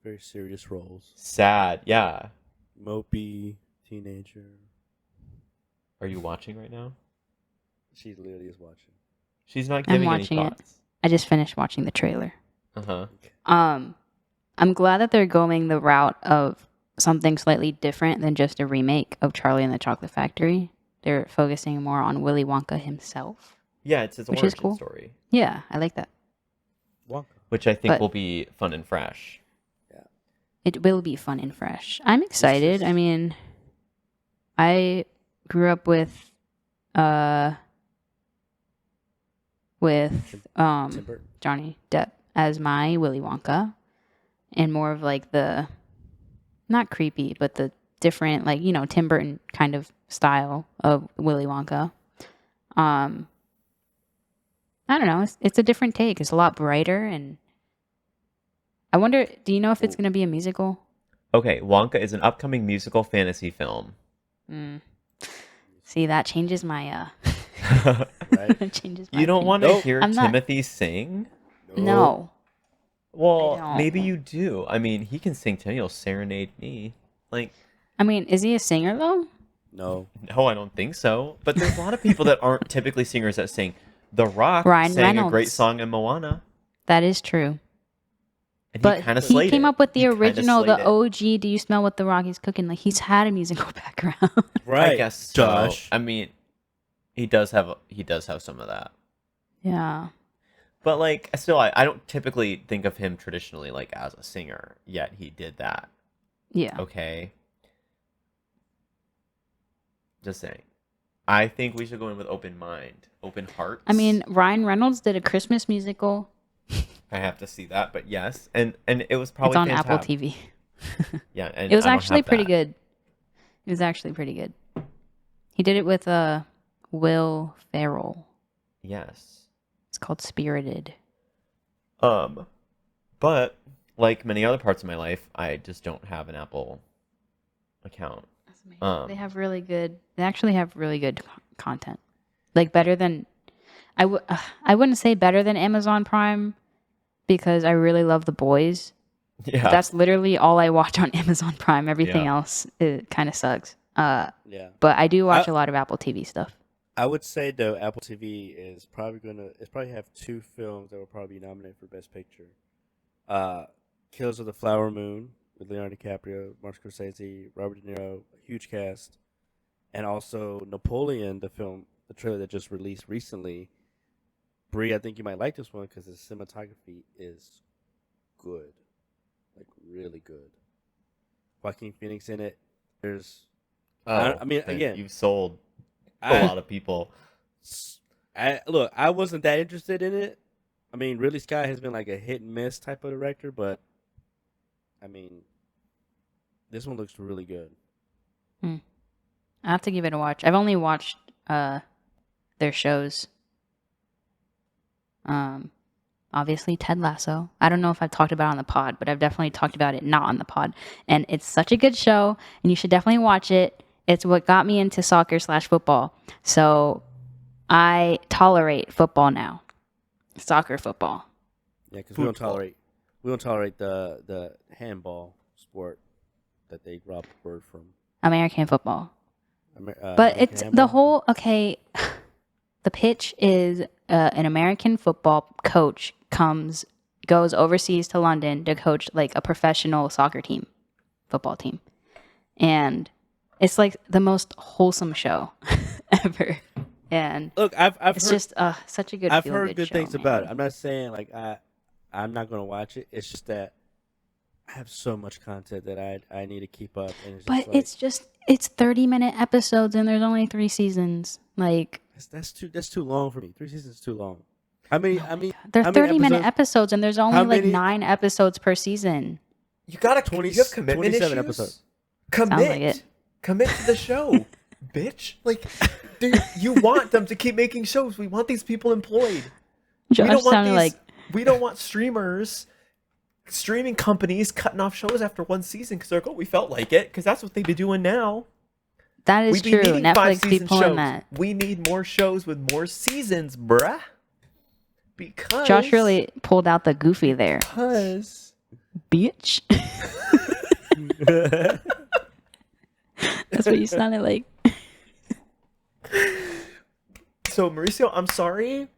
Very serious roles. sad. Yeah. Mopey teenager. Are you watching right now? She literally is watching. She's not I'm giving any watching it. thoughts. I just finished watching the trailer. Uh-huh. I'm glad that they're going the route of something slightly different than just a remake of Charlie and the Chocolate Factory. They're focusing more on Willy Wonka himself, Yeah, it's his which is origin cool. story, Yeah, I like that. Wonka. which I think But will be fun and fresh. Yeah. it will be fun and fresh. I'm excited. I mean, I grew up with Tim um Burton. Johnny Depp as my Willy Wonka, and more of like the not creepy, but the different, like, Tim Burton kind of style of Willy Wonka. I don't know. It's a different take. It's a lot brighter, and I wonder. Do you know if it's going to be a musical? Okay, Wonka is an upcoming musical fantasy film. Mm. See, that changes my Right? that changes my You don't opinion. want to Nope. hear I'm not- Timothy sing? No. Well, don't. maybe you do. I mean, he can sing too. He'll serenade me. Like, I mean, is he a singer though? No. no, I don't think so. But there's a lot of people that aren't typically singers that sing. The Rock Ryan sang a great Reynolds. song in Moana, That is true. and But he kind of he slayed came it. up with the He kinda original, slayed the it. OG. Do you smell what the Rocky's cooking? Like, he's had a musical background. Right. I guess so. Josh. I mean, he does have some of that. Yeah. But like, still, I don't typically think of him traditionally like as a singer. Yet he did that. Yeah. Okay. Just saying. I think we should go in with open mind, open hearts. I mean, Ryan Reynolds did a Christmas musical. I have to see that, but yes, and it was It's probably on Apple fantastic. TV. Yeah, and It was I don't actually have pretty that. good. It was actually pretty good. He did it with Will Ferrell. Yes. It's called Spirited. But like many other parts of my life, I just don't have an Apple account. That's amazing. They have really good. They actually have really good content. Like better than I wouldn't say better than Amazon Prime because I really love The Boys. Yeah. That's literally all I watch on Amazon Prime. Everything Yeah. else it kind of sucks. Yeah. But I do watch a lot of Apple TV stuff. I would say though Apple TV is probably have two films that will probably be nominated for Best Picture. Killers of the Flower Moon with Leonardo DiCaprio, Martin Scorsese, Robert De Niro, a huge cast, and also Napoleon, the film, the trailer that just released recently. Brie, I think you might like this one because the cinematography is good, like really good. Joaquin Phoenix in it. There's, I mean, then again, you've sold a lot of people. Look, I wasn't that interested in it. I mean, Ridley Scott has been like a hit and miss type of director, but I mean, this one looks really good. I have to give it a watch. I've only watched their shows. Obviously Ted Lasso. I don't know if I've talked about it on the pod, but I've definitely talked about it not on the pod. And it's such a good show, and you should definitely watch it. It's what got me into soccer/football. So I tolerate football now. Soccer football. Yeah, because we don't tolerate the handball sport that they robbed the word from. American football. But American it's handball? the whole, okay, the pitch is an American football coach goes overseas to London to coach like a professional football team. And it's like the most wholesome show ever. And Look, I've it's heard, just such a good I've feel-good heard good show, things man. about it. I'm not saying like I'm not gonna watch it. It's just that I have so much content that I need to keep up. And it's But just it's 30-minute episodes and there's only 3 seasons. Like, that's too long for me. 3 seasons is too long. How many? they're how many 30-minute episodes and there's only How like many- 9 episodes per season. You gotta 20 you have commitment 27 issues. episodes. Commit. like it. Commit to the show, bitch. Like, dude, you want them to keep making shows. We want these people employed. Josh sounded like We don't want streaming companies cutting off shows after one season because they're like, oh, we felt like it, because that's what they be doing now. that is We be true. needing Netflix be 5-season pulling shows. that. We need more shows with more seasons, bruh. Because Josh really pulled out the goofy there. Because Bitch. That's what you sounded like. So Mauricio, I'm sorry,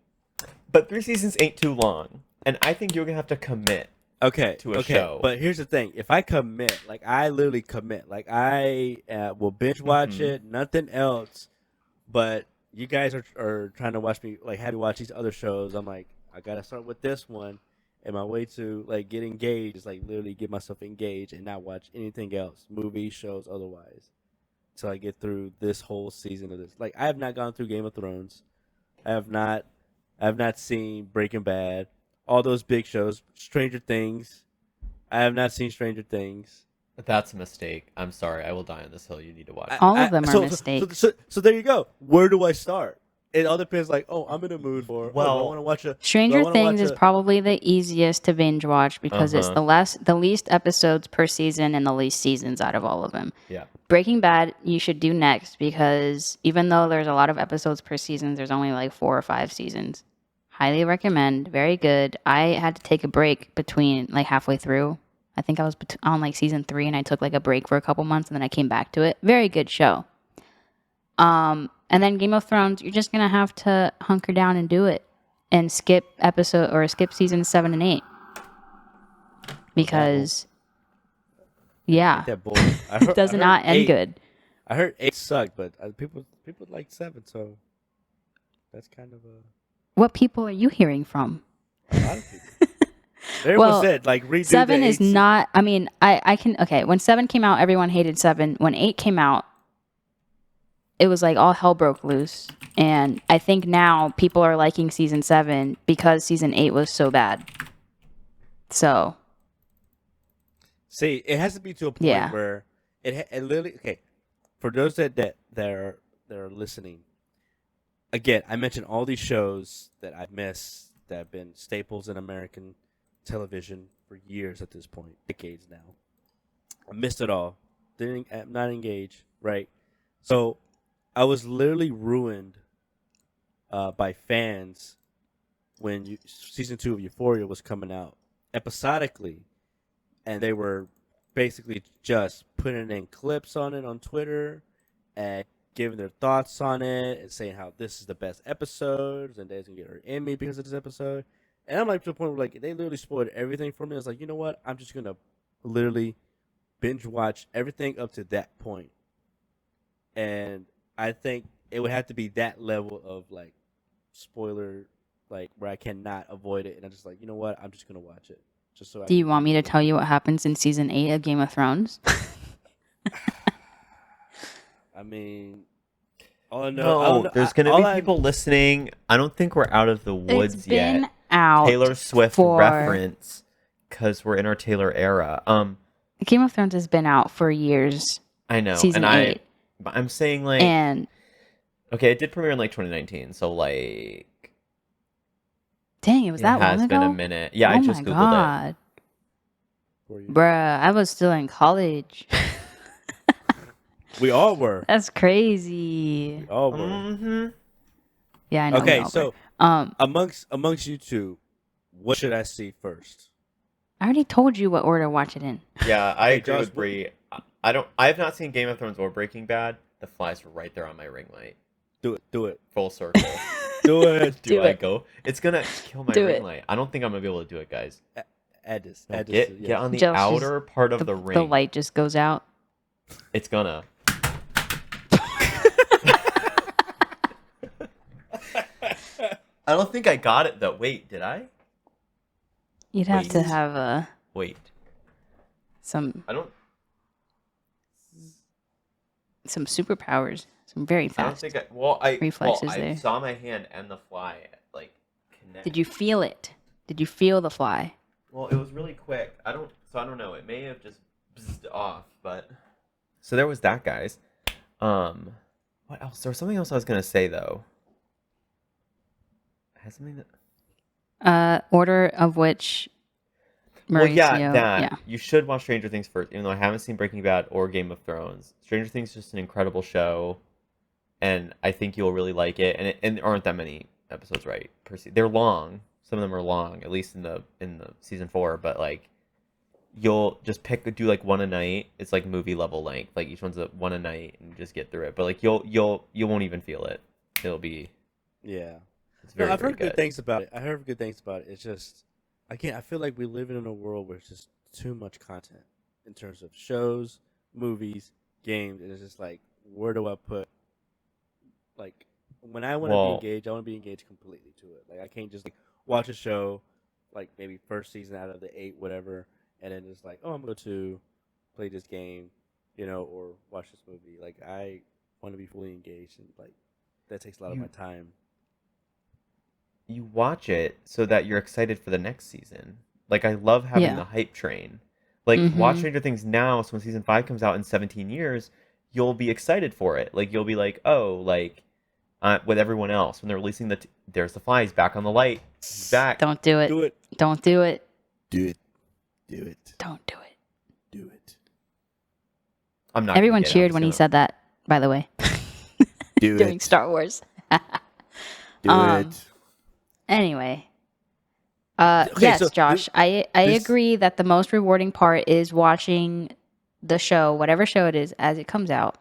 but 3 seasons ain't too long, and I think you're gonna have to commit. Okay, to a okay. show. But here's the thing: if I commit, like I literally commit, like I will binge watch Mhm. it, nothing else. But you guys are trying to watch me, like have me watch these other shows. I'm like, I gotta start with this one, and my way to like get engaged is like literally get myself engaged and not watch anything else, movies, shows, otherwise, until I get through this whole season of this. Like I have not gone through Game of Thrones. I have not seen Breaking Bad. All those big shows, Stranger Things. I have not seen Stranger Things. That's a mistake. I'm sorry. I will die on this hill. You need to watch. All of them are mistakes. So there you go. Where do I start? It all depends. Like, oh, I'm in a mood for. Well, I want to watch a. Stranger wanna Things watch is probably the easiest to binge watch because it's the least episodes per season and the least seasons out of all of them. Yeah. Breaking Bad you should do next because even though there's a lot of episodes per season, there's only like 4 or 5 seasons. Highly recommend. Very good. I had to take a break between like halfway through. I think I was on like season 3 and I took like a break for a couple months and then I came back to it. Very good show. And then Game of Thrones, you're just gonna have to hunker down and do it and skip season 7 and 8 because that bull. it does not end good. I heard 8 sucked, but people like 7, so that's kind of a. What people are you hearing from? A lot of people. Everyone Well, said like redo 7 the is 8 not. I mean, I can. Okay, when 7 came out, everyone hated 7. When 8 came out, it was like all hell broke loose. And I think now people are liking season 7 because season 8 was so bad. So See, it has to be to a point Yeah. where it literally. Okay, for those that are listening, again, I mentioned all these shows that I've missed that have been staples in American television for years at this point, decades now. I missed it all. I'm not engaged, right? So I was literally ruined by fans when season 2 of Euphoria was coming out episodically, and they were basically just putting in clips on it on Twitter and giving their thoughts on it and saying how this is the best episode and Zenday's gonna get her Emmy because of this episode. And I'm like to the point where like they literally spoiled everything for me. I was like, you know what? I'm just gonna literally binge watch everything up to that point. And I think it would have to be that level of like spoiler, like where I cannot avoid it. And I'm just like, you know what? I'm just gonna watch it. Just so. do you want me to tell you what happens in season 8 of Game of Thrones? I mean, all I know, No, there's gonna be people listening. I don't think we're out of the woods It's been yet. out Taylor Swift for- reference, because we're in our Taylor era. Game of Thrones has been out for years. I know, Season and 8. but I'm saying like And Okay, it did premiere in like 2019, so like Dang, it was it that long has been a ago? minute. Yeah, I Oh my just googled it. god. 4 years. Bruh, I was still in college. We all were. That's crazy. We all were. Mm-hmm. Yeah, I know we Okay, all so were. amongst you two, what should I see first? I already told you what order to watch it in. Yeah, I Okay, agree Josh, with Bree. I have not seen Game of Thrones or Breaking Bad. The flies were right there on my ring light. Do it. Full circle. Do it. Do Do I it. go? It's gonna kill my Do ring it. light. I don't think I'm gonna be able to do it, guys. Add this. No, Add this. get Yes. on the Josh, outer part of the The ring. light just goes out. It's gonna. I don't think I got it though. Wait, did I? You'd have to Wait. have Wait, some I don't. superpowers. Some very I don't fast. think I. Well, I reflexes I there. saw my hand and the fly like connect. Did you feel it? Did you feel the fly? Well, it was really quick. I don't know. It may have just bzzed off, but so there was that, guys. What else? There was something else I was gonna say though. I had something that. Order of which Mauricio. Well, yeah, that Yeah. you should watch Stranger Things first, even though I haven't seen Breaking Bad or Game of Thrones. Stranger Things is just an incredible show, and I think you'll really like it. And there aren't that many episodes, right? They're long. Some of them are long, at least in the season 4. But like, you'll just do like one a night. It's like movie level length. Like each one's one a night, and just get through it. But like you won't even feel it. It'll be Yeah. it's very I've very heard good things about it. I heard good things about it. It's just I feel like we live in a world where it's just too much content in terms of shows, movies, games, and it's just like, where do I put? Like, when I want to Well- be engaged, I want to be engaged completely to it. Like, I can't just like watch a show, like maybe first season out of the 8, whatever, and then it's like, oh, I'm going to play this game, or watch this movie. Like, I want to be fully engaged, and like that takes a lot of my time. You watch it so that you're excited for the next season. Like I love having Yeah. the hype train. Like Mhm. watch Stranger Things now, so when season 5 comes out in 17 years, you'll be excited for it. Like you'll be like, oh, like with everyone else when they're releasing there's the flies back on the light. He's back. Don't do it. Do it. Don't do it. Do it. Do it. Don't do it. Do it. I'm not. Everyone gonna get it. I'm cheered just when he gonna- said that, by the way. Do During it. Star Wars. Do Um, it. Anyway. Okay, Yes, so Josh. I this- agree that the most rewarding part is watching the show, whatever show it is, as it comes out.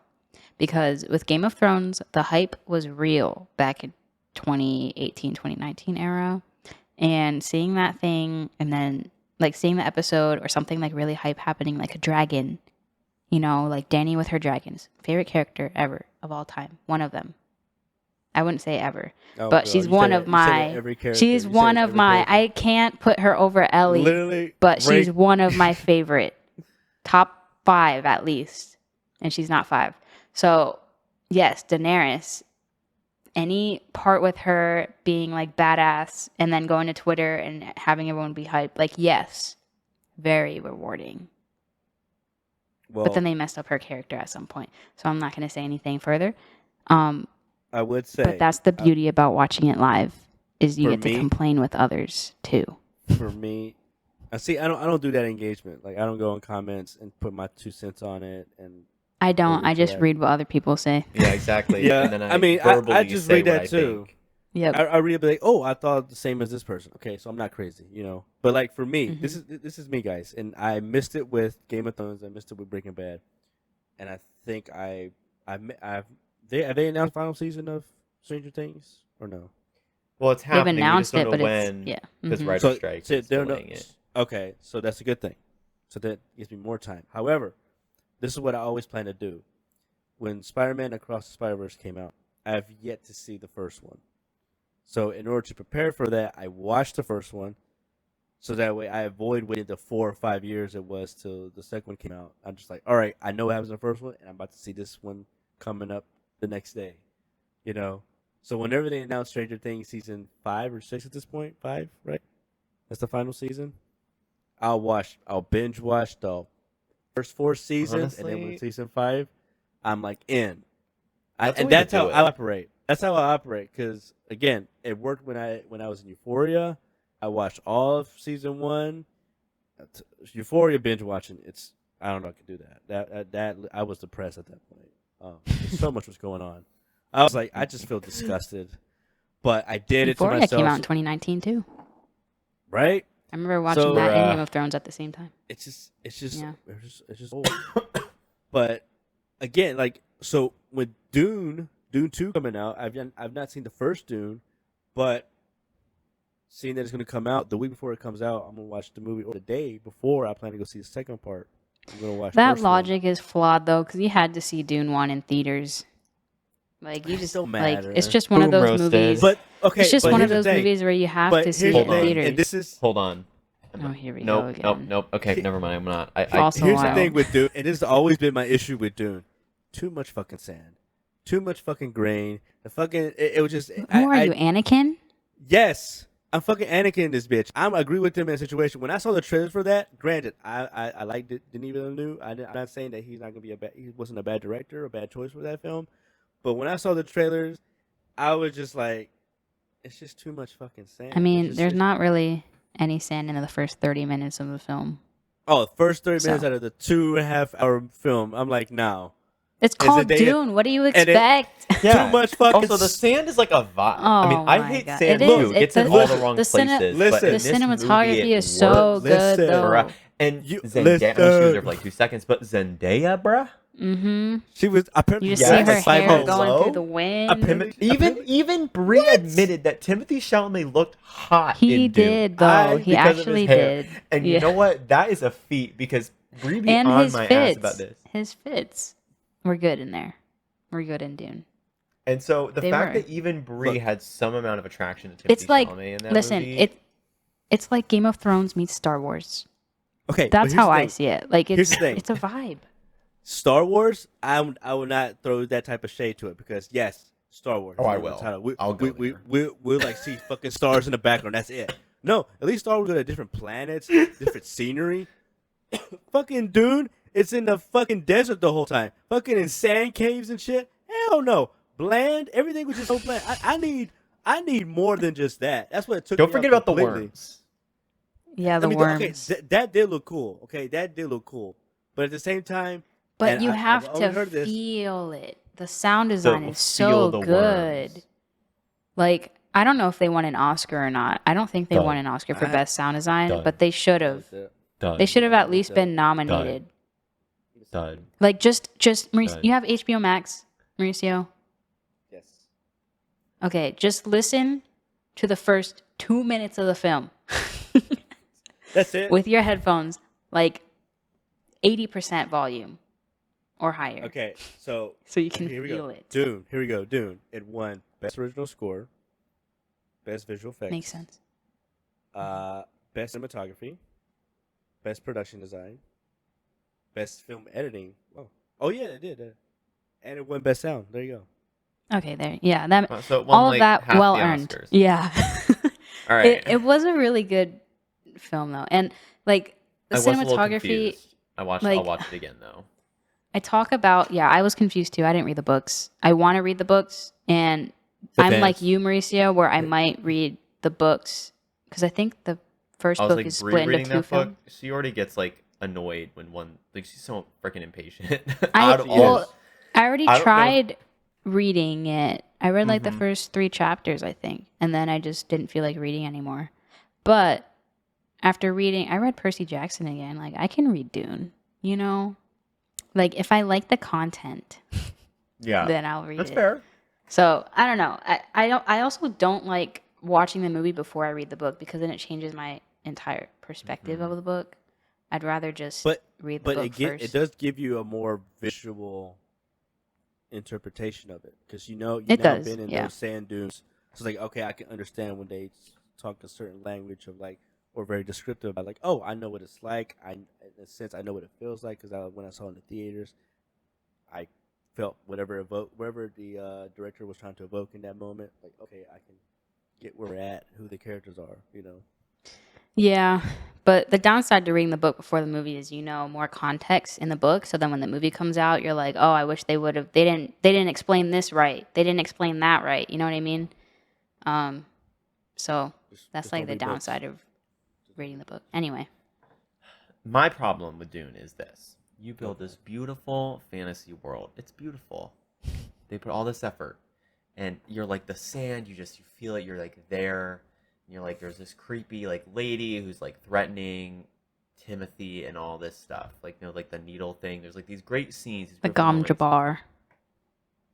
Because with Game of Thrones, the hype was real back in 2018, 2019 era. And seeing that thing and then like seeing the episode or something like really hype happening, like a dragon, like Dany with her dragons. Favorite character ever of all time. One of them. I wouldn't say ever. Oh, But God, she's you one said of it- you said it my- every character. She's You said one it of every my. character. I can't put her over Ellie, Literally, but she's rank- one of my favorite. Top 5 at least. And she's not 5. So, yes, Daenerys. Any part with her being like badass and then going to Twitter and having everyone be hyped, like, yes, very rewarding. Well, But then they messed up her character at some point. So I'm not going to say anything further. I would say, But that's the beauty about watching it live is you For get to me- complain with others too. for me, I don't do that engagement. Like, I don't go in comments and put my 2 cents on it. And I don't. Over I to just that. read what other people say. Yeah, exactly. Yeah, And then I mean, I verbally just say read what that I too. think. Yep. I read it, be like, oh, I thought the same as this person. Okay, so I'm not crazy, But like for me, Mhm. this is me, guys, and I missed it with Game of Thrones. I missed it with Breaking Bad, and I think have they announced final season of Stranger Things or no? Well, it's They've happening. announced we it, just but don't know it's when. yeah. Because Mhm. writer strike is they're delaying it. Okay, so that's a good thing. So that gives me more time. However, this is what I always plan to do. When Spider-Man Across the Spider-Verse came out, I have yet to see the first one. So in order to prepare for that, I watched the first one. So that way I avoid waiting the 4 or 5 years it was till the second one came out. I'm just like, all right, I know what happens in the first one, and I'm about to see this one coming up the next day. So whenever they announce Stranger Things season 5 or 6 at this point, 5, right? That's the final season. I'll binge watch the first 4 seasons, and then when Honestly- season 5, I'm like in. That's the And way to that's how do it. I operate. That's how I operate. Because again, it worked when I was in Euphoria. I watched all of season 1. Euphoria binge watching. I don't know if I could do that. That I was depressed at that point. So much was going on. I was like, I just feel disgusted. But I did it to Euphoria myself. came out in 2019 too. Right? I remember watching So, that and Game of Thrones at the same time. It's just Yeah. it's just old. But again, like so with Dune 2 coming out, I've not seen the first Dune, but seeing that it's going to come out the week before it comes out, I'm going to watch the movie, or the day before I plan to go see the second part. I'm going to watch That the first one. logic is flawed though, because you had to see Dune 1 in theaters. Like you It just don't like matter. it's just one of Boom those roasted. movies. But okay, It's just but one of here's those the thing. movies where you have But to see here's it the in thing, theaters. and this is Hold on. Oh, here we go again. Nope. Okay, never mind. I'm not. I False here's the alarm. thing with Dune, and this has always been my issue with Dune. Too much fucking sand, too much fucking grain. The fucking it was just. Who are you, Anakin? Yes, I'm fucking Anakin in this bitch. I agree with him in a situation. When I saw the trailers for that, granted, I liked Denis Villeneuve. I'm not saying that he's not gonna be he wasn't a bad director or a bad choice for that film, but when I saw the trailers, I was just like, it's just too much fucking sand. I mean, It's there's just- not really any sand in the first 30 minutes of the film. Oh, the first 30 minutes So. out of the 2.5-hour film, I'm like, no. It's Is called it they- Dune. What do you and it- expect? Yeah. Too much fucking. Also, the sand is like a vibe. I mean, Oh I my hate God. sand It too. is. It gets It's in a- all the wrong the cine- places. listen. but in The this cinematography movie, it is so works. good, Listen. though. Bruh. And You- Zendaya, I know she was listen. there for like 2 seconds, but Zendaya, bruh. Mm-hmm. She was apparently You just Yes. see her Like hair Hello? going through the wind. Even Brie admitted that Timothy Chalamet looked hot. He in Dune. did, though. He because of his actually hair. did. And Yeah. you know what? That is a feat because Brie be And on his my fits. ass about this. His fits were good in there. We're good in Dune. And so the They fact were. that even Brie Look. had some amount of attraction to Timothy It's like, Chalamet in that listen, movie. it's like Game of Thrones meets Star Wars. Okay, but That's here's how the I thing. see it. Like Here's it's the thing. it's a vibe. Star Wars, I would not throw that type of shade to it because yes, Star Wars. Oh, I is the will. title. We, I'll go we, there. we'll like see fucking stars in the background. That's it. No, at least Star Wars go to different planets, different scenery. Fucking Dune, it's in the fucking desert the whole time. Fucking in sand caves and shit. Hell no, bland. Everything was just so bland. I need more than just that. That's what it took. Don't me forget off about the completely. worms. Yeah, the I mean, worms. okay, that did look cool. Okay, that did look cool. But at the same time, But and you I've have only to heard this. feel it. The sound design is feel so the good. worms. Like, I don't know if they won an Oscar or not. I don't think they Done. won an Oscar for I- best sound design, Done. but they should have. Done. They should have at least Done. been nominated. Done. Like, just Mauricio, Done. you have HBO Max, Mauricio? Yes. Okay, just listen to the first 2 minutes of the film That's it. with your headphones, like 80% volume or higher. Okay, so So you can here we feel go. it. Dune. Here we go. Dune. It won best original score, best visual effects, Makes sense. Best cinematography, best production design, best film editing. Oh yeah, it did. And it won best sound. There you go. Okay, there. Yeah, that So it won, all of like, that half well the earned. Oscars. Yeah. All right. It was a really good film though. And like the I was a little cinematography, confused. I'll watch it again though. I talk about, yeah, I was confused too. I didn't read the books. I want to read the books, and I'm like Advanced. you, Mauricio, where I might read the books because I think the first I was book like is split into rereading two that book. films. She already gets like annoyed when one like she's so freaking impatient. I Out of all- well, I already I don't know. tried reading it. I read like the Mhm. first 3 chapters, I think, and then I just didn't feel like reading anymore. But after reading, I read Percy Jackson again. Like I can read Dune, you know. Like if I like the content, yeah, then I'll read that's it. fair. So I don't know. I don't. I also don't like watching the movie before I read the book because then it changes my entire perspective of the book. I'd rather just But read the but book first. it does give you a more visual interpretation of it because you've now does, been in yeah. those sand dunes. So it's like okay, I can understand when they talk a certain language of like or very descriptive about like oh I know what it's like. In a sense I know what it feels like because when I saw it in the theaters, I felt whatever the director was trying to evoke in that moment. Like okay, I can get where we're at, who the characters are, you know. Yeah, But the downside to reading the book before the movie is more context in the book. So then when the movie comes out, you're like, oh, I wish they would have. They didn't explain this right. They didn't explain that right. You know what I mean? So that's Just like don't the read books. downside of reading the book. Anyway, My problem with Dune is this: you build this beautiful fantasy world. It's beautiful. They put all this effort, and you're like the sand. You feel it. You're like there. And you're like, there's this creepy like lady who's like threatening Timothy and all this stuff. Like like the needle thing. There's like these great scenes. These the beautiful Gom moments. Jabbar.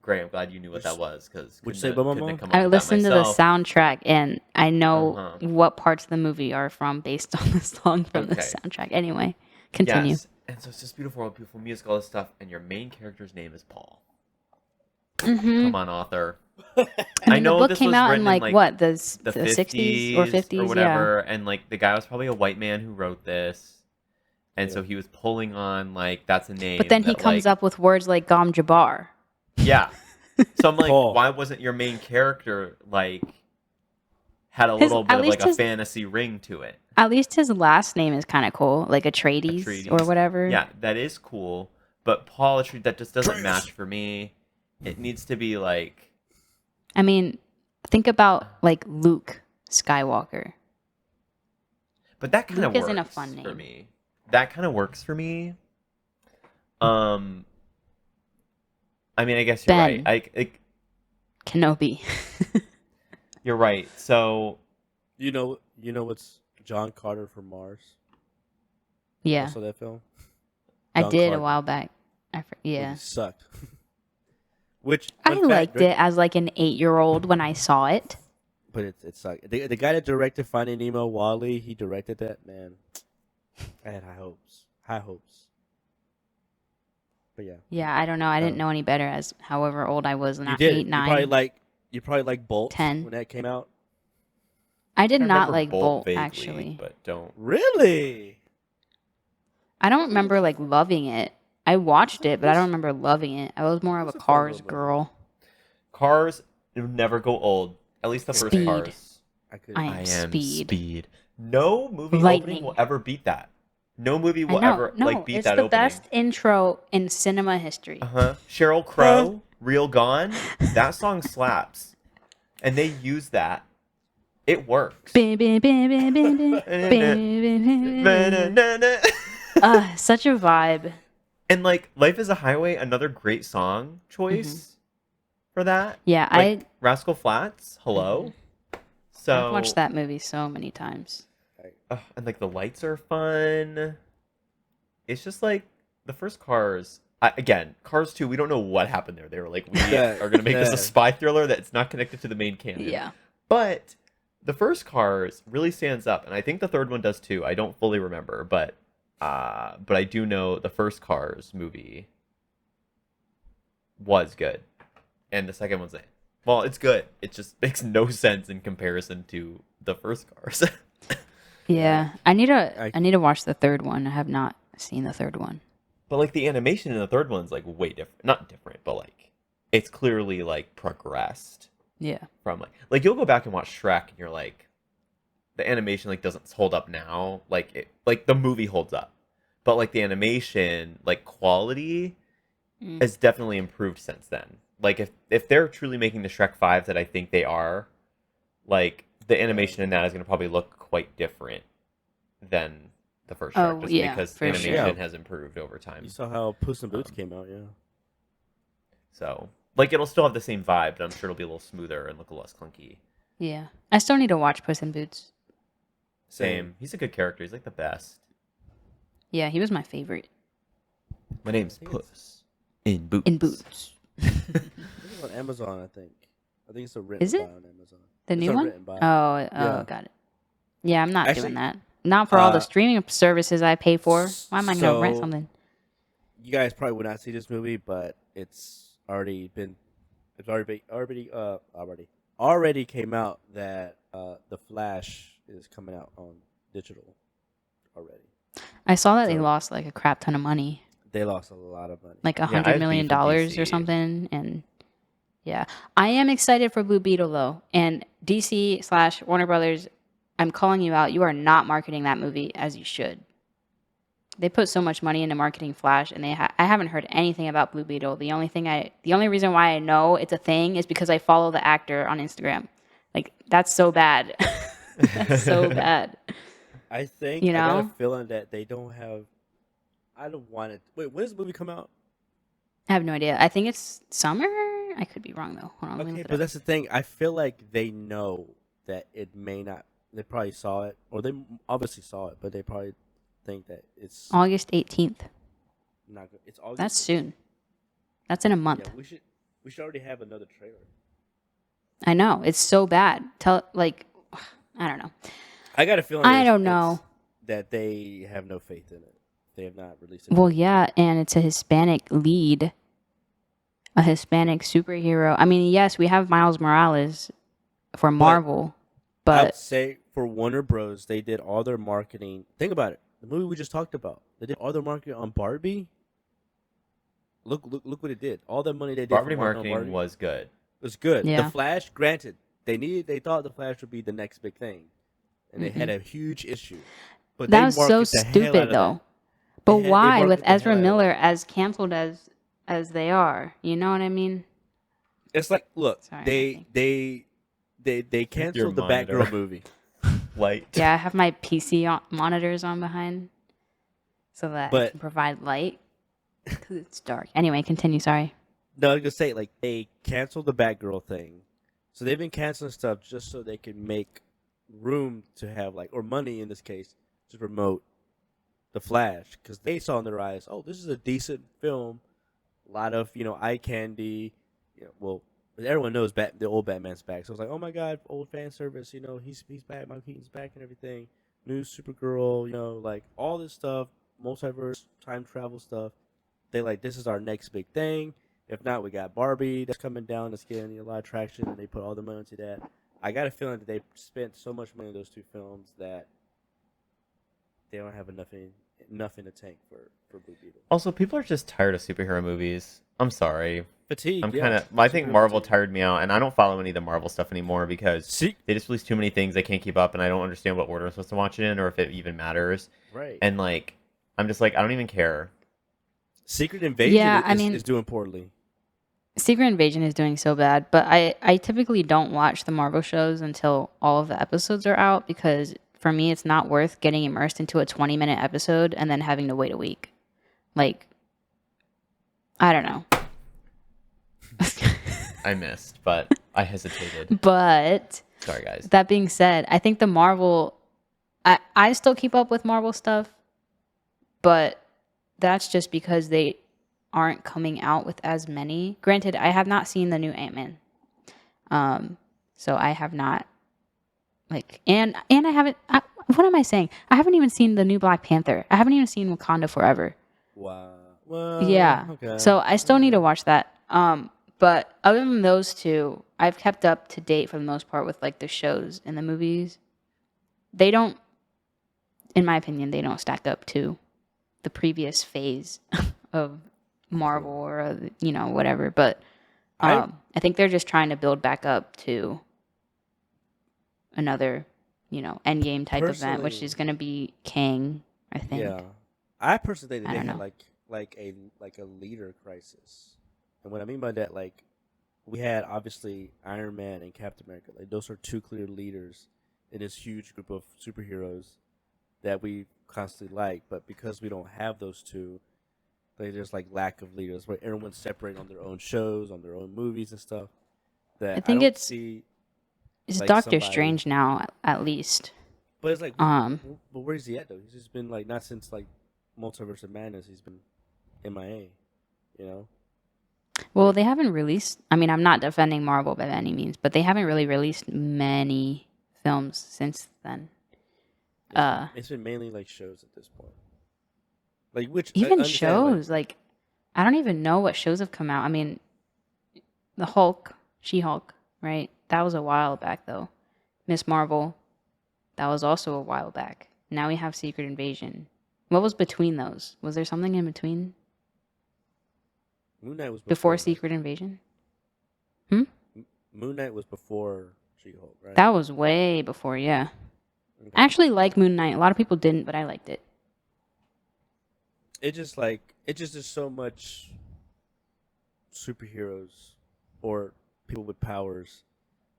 Great. I'm glad you knew what that was because Would you say Bum Bum Bum? I listened to the myself. soundtrack and I know Uh-huh. what parts of the movie are from based on the song from the Okay. soundtrack. Anyway, continue. Yes. And so it's just beautiful, beautiful music, all this stuff, and your main character's name is Paul. Mm-hmm. Come on, author. I mean, know the book this came was out written in in, what the the 60s or 50s, or whatever, and like the guy was probably a white man who wrote this, and so he was pulling on like that's a name. But then he that, comes like, up with words like Gom Jabbar. yeah. So I'm like, Paul. why wasn't your main character like had a His- little bit at of like least a his- fantasy ring to it? At least his last name is kind of cool, like Atreides, Atreides. or whatever. Yeah, that is cool, but Paul Atreides, that just doesn't Atreides. match for me. It needs to be like. I mean, think about like Luke Skywalker. But that kind of Luke works isn't a fun for name. me. That kind of works for me. I mean, I guess you're Ben. right. Kenobi. You're right. So You know what's John Carter from Mars? Yeah, Also that film? I John did Carter. a while back. Yeah. Movie sucked. Which I fun fact, liked it as like an 8-year-old when I saw it. but it sucked. The guy that directed Finding Nemo, Wally, he directed that. Man, I had high hopes. High hopes. But yeah, Yeah, I don't know. I didn't know any better as however old I was. you Not did. 8, You 9. probably like Bolt 10. when that came out. I did I not remember like Bolt vaguely, actually. but don't. Really? I don't remember like loving it. I watched it, but I don't remember loving it. I was more of a It's a fun Cars little movie. girl. Cars never go old. At least the first Speed. Cars. I am I am Speed. Speed. No movie Lightning. opening will ever beat that. No movie I will know. ever No, like beat it's that the opening. best intro in cinema history. Sheryl Crow, Real Gone. That song slaps, and they use that. It works. Such a vibe. And like Life is a Highway, another great song choice for that. Yeah, Like Rascal Flatts, hello. So I've watched that movie so many times. and like the lights are fun. It's just like the first Cars. Again, Cars 2, we don't know what happened there. They were like, we Yeah, are going to make this yeah. a spy thriller that's not connected to the main canon. Yeah. But the first Cars really stands up, and I think the third one does too. I don't fully remember, but I do know the first Cars movie was good, and the second one's well, it's good. It just makes no sense in comparison to the first Cars. Yeah. I need to watch the third one. I have not seen the third one. But like the animation in the third one's like way different. Not different, but like it's clearly like progressed Yeah. from like you'll go back and watch Shrek and you're like the animation like doesn't hold up now. Like the movie holds up. But like the animation like quality has definitely improved since then. Like if they're truly making the Shrek 5 that I think they are, like the animation in that is going to probably look quite different than the first Shrek, Oh, just yeah, because for animation sure. has improved over time. You saw how Puss in Boots came out, yeah. So like it'll still have the same vibe, but I'm sure it'll be a little smoother and look a little less clunky. Yeah. I still need to watch Puss in Boots. Same. He's a good character. He's like the best. Yeah, he was my favorite. My name's Puss in Boots. In Boots. It's on Amazon, I think. I think it's a written Is it? by on Amazon. The It's new a one? written by. Oh, Yeah. got it. Yeah, I'm not Actually, doing that. Not for all the uh, streaming services I pay for. Why am I going to rent so- something? You guys probably would not see this movie, but it's already came out that The Flash is coming out on digital already. I saw that they so- lost like a crap ton of money, They lost a lot of money. like I have $100 million beef with or DC. something. And yeah, I am excited for Blue Beetle though, and DC / Warner Brothers. I'm calling you out. You are not marketing that movie as you should. They put so much money into marketing Flash, and I haven't heard anything about Blue Beetle. The only reason why I know it's a thing is because I follow the actor on Instagram. Like, that's so bad. That's so bad. I think You I got a know? feeling that they don't have. I don't want it. Wait, when does the movie come out? I have no idea. I think it's summer. I could be wrong though. Hold on, let me Okay, look it but up. that's the thing. I feel like they know that it may not. They probably saw it, or they obviously saw it, but they probably think that it's August 18th. not good. It's August. That's soon. That's in a Yeah, month. we should already have another trailer. I know. It's so bad. I don't know. I got a feeling. I don't know. That they have no faith in it. They have not released it. Well, yeah, and it's a Hispanic lead, a Hispanic superhero. I mean, yes, we have Miles Morales for Marvel, I would but say for Warner Bros, they did all their marketing. Think about it. The movie we just talked about. They did all their marketing on Barbie. Look what it did. All the money they did Barbie for marketing Barbie was good. was good. Yeah. The Flash, granted, they thought the Flash would be the next big thing, and they had a huge issue. But that they was so marketed the hell out stupid, of though. that. But They why, marketed with the hell Ezra out of Miller that. as canceled as they are? You know what I mean? It's like, look, Sorry, they canceled the monitor. Batgirl movie. Light. Yeah, I have my PC monitors on behind so that I But can provide light because it's dark. Anyway, continue. Sorry. no, I was gonna say, like, they canceled the Batgirl thing, so they've been canceling stuff just so they can make room to have or money in this case to promote the Flash, because they saw in their eyes, oh, this is a decent film, a lot of eye candy, well, everyone knows the old Batman's back, so it's like, oh my god, old fan service, he's back, Mike Keaton's back and everything, new Supergirl, like all this stuff, multiverse, time travel stuff. They this is our next big thing. If not, we got Barbie that's coming down, that's getting a lot of traction, and they put all the money into that. I got a feeling that they spent so much money on those two films that they don't have enough in the tank for Blue Beetle. Also, people are just tired of superhero movies. I'm sorry. Fatigue. I'm yeah. kind of. I think Superhero Marvel fatigue. tired me out, and I don't follow any of the Marvel stuff anymore because See, they just release too many things. I can't keep up, and I don't understand what order I'm supposed to watch it in, or if it even matters. right. And I'm just I don't even care. Secret Invasion Yeah, is doing poorly. Secret Invasion is doing so bad, but I typically don't watch the Marvel shows until all of the episodes are out because for me it's not worth getting immersed into a 20-minute episode and then having to wait a week. I don't know. I missed, but I hesitated. But Sorry, guys. that being said, I think the Marvel I still keep up with Marvel stuff, but that's just because they aren't coming out with as many. Granted, I have not seen the new Ant-Man. So I have not and I haven't what am I saying? I haven't even seen the new Black Panther. I haven't even seen Wakanda Forever. Wow. Well, Yeah. Okay. So I still need to watch that. But other than those two, I've kept up to date for the most part with the shows and the movies. They don't, in my opinion, they don't stack up to the previous phase of Marvel or whatever. But I think they're just trying to build back up to another Endgame type event, which Personally- is going to be Kang, I think. Yeah. I personally think I that they don't had know. like a leader crisis, and what I mean by that, we had obviously Iron Man and Captain America. Those are two clear leaders in this huge group of superheroes that we constantly like. But because we don't have those two, there's lack of leaders where everyone's separating on their own shows, on their own movies and stuff. That I think don't it's see. It's like, Doctor somebody- Strange now, at least. But it's but where's he at though? He's just been not since Multiverse of Madness. He's been MIA. Well, they haven't released. I mean, I'm not defending Marvel by any means, but they haven't really released many films since then. It's been mainly shows at this point. Which Even I understand, shows, I don't even know what shows have come out. I mean, the Hulk, She-Hulk, right? That was a while back, though. Miss Marvel, that was also a while back. Now we have Secret Invasion. What was between those? Was there something in between? Moon Knight was Before Secret Invasion? Moon Knight was before She-Hulk, right? That was way before, yeah. Okay. I actually like Moon Knight. A lot of people didn't, but I liked it. It just is so much superheroes or people with powers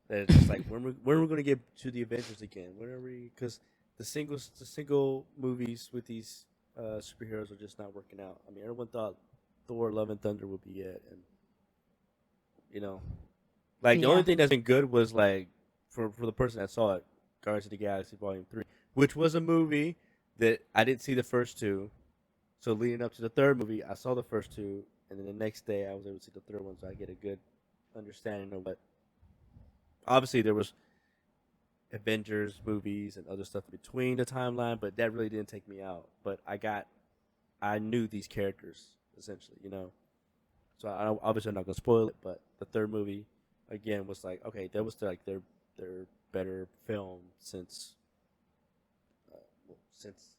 that it's just like when are we gonna get to the Avengers again? When are we? Because the single movies with these superheroes are just not working out. I mean, everyone thought Thor: Love and Thunder would be it, and you know, like the only Yeah. thing that's been good was like for the person that saw it, Guardians of the Galaxy Volume 3, which was a movie that I didn't see the first two. So leading up to the third movie, I saw the first two, and then the next day I was able to see the third one, so I get a good understanding of what. Obviously, there was Avengers movies and other stuff between the timeline, but that really didn't take me out. But I knew these characters essentially, you know. So obviously I'm not gonna spoil it, but the third movie again was like, okay, that was like their better film since uh, since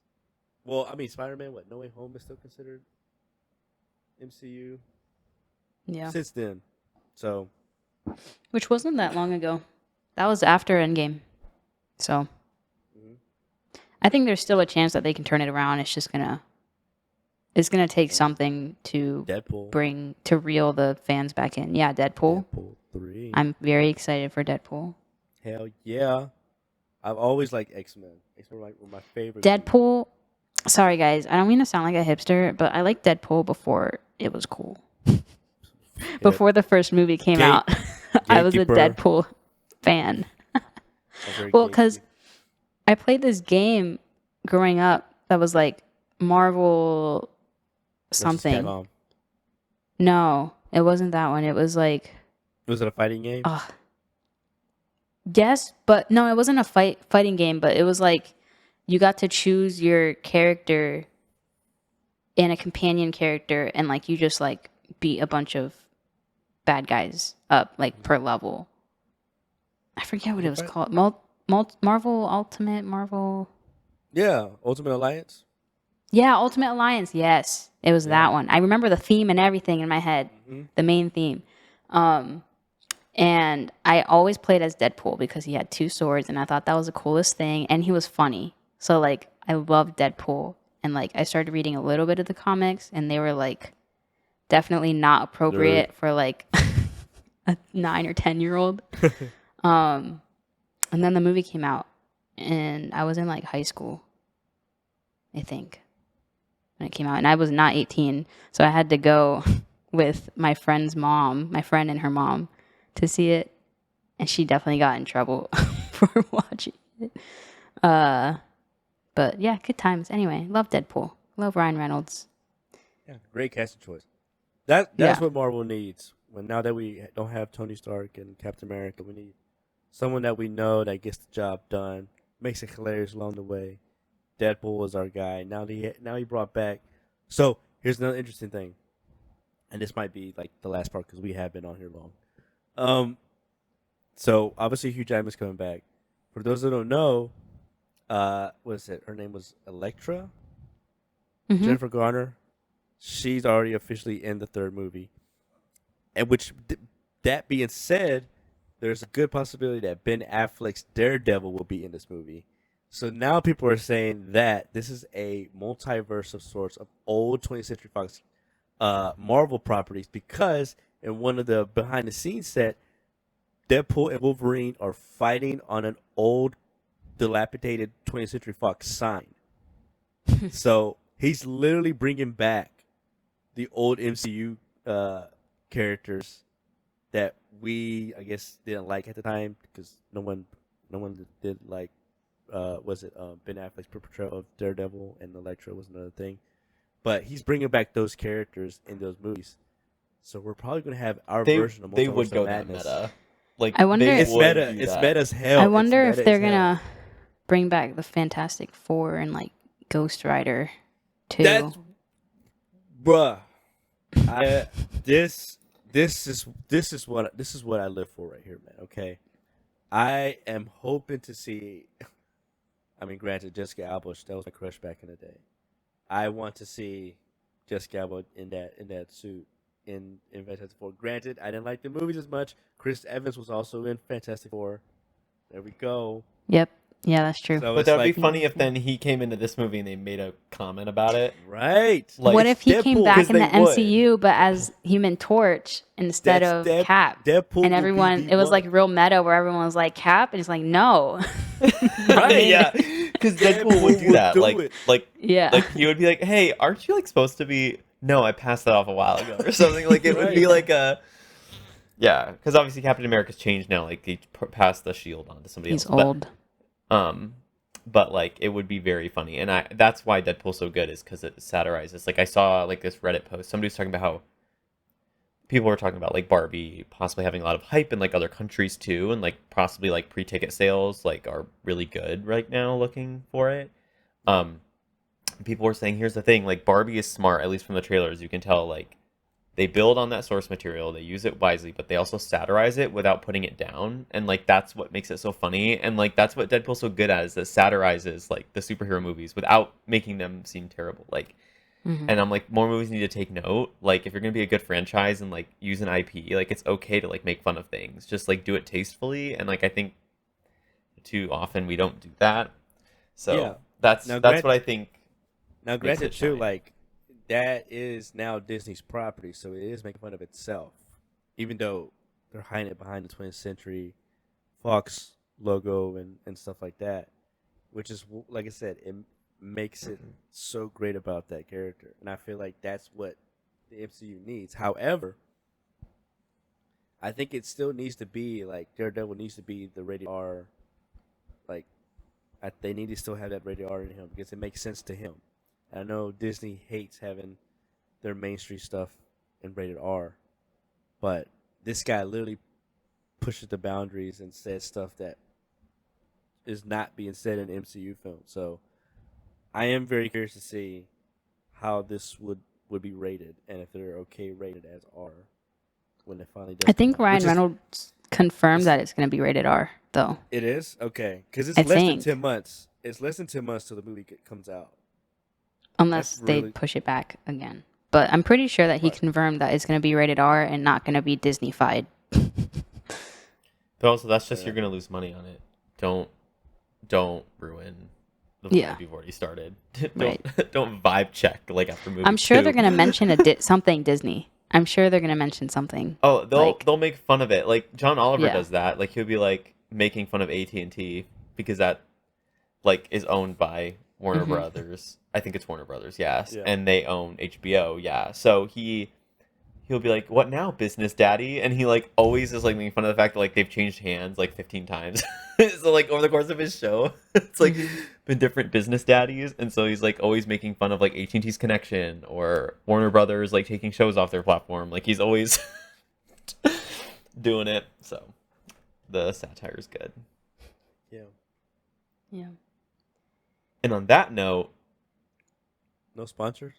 well, I mean Spider-Man. What No Way Home is still considered MCU Yeah. since then. So Which wasn't that long ago. That was after Endgame. So mhm. I think there's still a chance that they can turn it around. It's gonna take something to reel the fans back in. Yeah, Deadpool. Deadpool 3. I'm very excited for Deadpool. Hell yeah! I've always liked X-Men. X-Men were my favorite. Deadpool. Sorry guys, I don't mean to sound like a hipster, but I liked Deadpool before it was cool. Before the first movie came out, I was a gatekeeper. Deadpool fan. Well, because I played this game growing up that was like Marvel something. No, it wasn't that one. It was like. Was it a fighting game? Yes, but no, it wasn't a fighting game, but it was like you got to choose your character and a companion character, and like you just like beat a bunch of bad guys up like per level. I forget what it was called. Marvel Ultimate Marvel. Yeah, Ultimate Alliance. Yeah, Ultimate Alliance. Yes, it was that one. I remember the theme and everything in my head, the main theme. And I always played as Deadpool because he had two swords, and I thought that was the coolest thing, and he was funny. So like I loved Deadpool, and like I started reading a little bit of the comics, and they were like definitely not appropriate for like a 9 or 10-year-old. And then the movie came out, and I was in like high school, I think, when it came out, and I was not 18, so I had to go with my friend and her mom, to see it, and she definitely got in trouble for watching it. But yeah, good times. Anyway, love Deadpool. Love Ryan Reynolds. Yeah, great casting choice. That's what Marvel needs. Now that we don't have Tony Stark and Captain America, we need someone that we know that gets the job done, makes it hilarious along the way. Deadpool was our guy. Now he brought back. So here's another interesting thing, and this might be like the last part because we have been on here long. So obviously Hugh Jackman's coming back. For those that don't know, what is it? Her name was Elektra. Mm-hmm. Jennifer Garner. She's already officially in the third movie. And that being said, there's a good possibility that Ben Affleck's Daredevil will be in this movie. So now people are saying that this is a multiverse of sorts of old 20th Century Fox Marvel properties, because in one of the behind the scenes set, Deadpool and Wolverine are fighting on an old dilapidated 20th Century Fox sign. So he's literally bringing back the old MCU characters that we, I guess, didn't like at the time, because no one did like Ben Affleck's portrayal of Daredevil, and Elektra was another thing. But he's bringing back those characters in those movies, so we're probably going to have our version of Multiverse they would go of that Madness. meta. Like I wonder It's meta. It's meta as hell. I wonder if they're gonna bring back the Fantastic Four and like Ghost Rider too. That's bruh. This is what I live for right here, man. Okay, I am hoping to see. I mean, granted, Jessica Alba, that was my crush back in the day. I want to see Jessica Alba in that suit in Fantastic Four. Granted, I didn't like the movies as much. Chris Evans was also in Fantastic Four. There we go. Yep. Yeah, that's true. So But it's that would like, be funny if then he came into this movie and they made a comment about it. right? Like, What if he came Deadpool, back 'cause in the they would. MCU but as Human Torch instead That's of Cap? Deadpool And will be everyone, the it was like one. real meta where everyone was like Cap, and it's like no. Right. Yeah, because Deadpool would do would that. do Like, it. Yeah. like he would be like, "Hey, aren't you like supposed to be?" No, I passed that off a while ago or something. Like it would be Right. like a. Yeah, because obviously Captain America's changed now. Like he passed the shield on to somebody He's else. old. But like it would be very funny, and that's why Deadpool's so good is because it satirizes. Like I saw like this Reddit post. Somebody was talking about how people were talking about like Barbie possibly having a lot of hype in like other countries too, and like possibly like pre-ticket sales like are really good right now looking for it. Um, People were saying here's the thing, like Barbie is smart, at least from the trailers. You can tell like they build on that source material, they use it wisely, but they also satirize it without putting it down, and like that's what makes it so funny, and like that's what Deadpool's so good at is that satirizes like the superhero movies without making them seem terrible. Like, Mhm. and I'm like, more movies need to take note. Like, if you're gonna be a good franchise and like use an IP, like it's okay to like make fun of things, just like do it tastefully. And like I think too often we don't do that. So Yeah. that's Now, what I think. Now, makes granted, it too, shine. like that is now Disney's property, so it is making fun of itself, even though they're hiding it behind the 20th Century Fox logo and stuff like that, which is like I said, it makes it so great about that character, and I feel like that's what the MCU needs. However, I think it still needs to be like Daredevil needs to be the rated R, like they need to still have that rated R in him because it makes sense to him. I know Disney hates having their mainstream stuff in rated R, but this guy literally pushes the boundaries and says stuff that is not being said in MCU films. So I am very curious to see how this would be rated and if they're okay rated as R when it finally does. I think come out. Ryan Reynolds confirmed it's- that it's going to be rated R, though. It is okay because it's I less than think. 10 months. It's less than 10 months till the movie comes out. Unless That's they really- push it back again. But I'm pretty sure that he Right. confirmed that it's going to be rated R and not going to be Disney-fied. But also, that's just Yeah. you're gonna lose money on it. Don't ruin the Yeah. vibe you've already started. don't Right. don't vibe check like after movie. I'm sure 2. they're going to mention something Disney. I'm sure they're going to mention something. Oh, like- they'll make fun of it. Like John Oliver Yeah. does that. Like he'll be like making fun of AT&T because that like is owned by Warner Mhm. Brothers. I think it's Warner Brothers, yes, Yeah. and they own HBO, yeah. So he'll be like, "What now, business daddy?" And he like always is like making fun of the fact that like they've changed hands like 15 times. So like over the course of his show, it's like been different business daddies, and so he's like always making fun of like AT&T's connection or Warner Brothers like taking shows off their platform. Like he's always doing it. So the satire is good. Yeah. Yeah. And on that note, No sponsors.